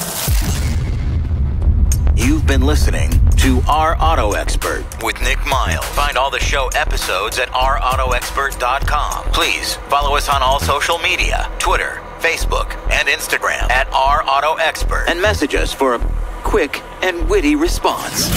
You've been listening to Our Auto Expert with Nik Miles. Find all the show episodes at ourautoexpert.com. Please follow us on all social media, Twitter, Facebook, and Instagram at Our Auto Expert, and message us for a quick and witty response.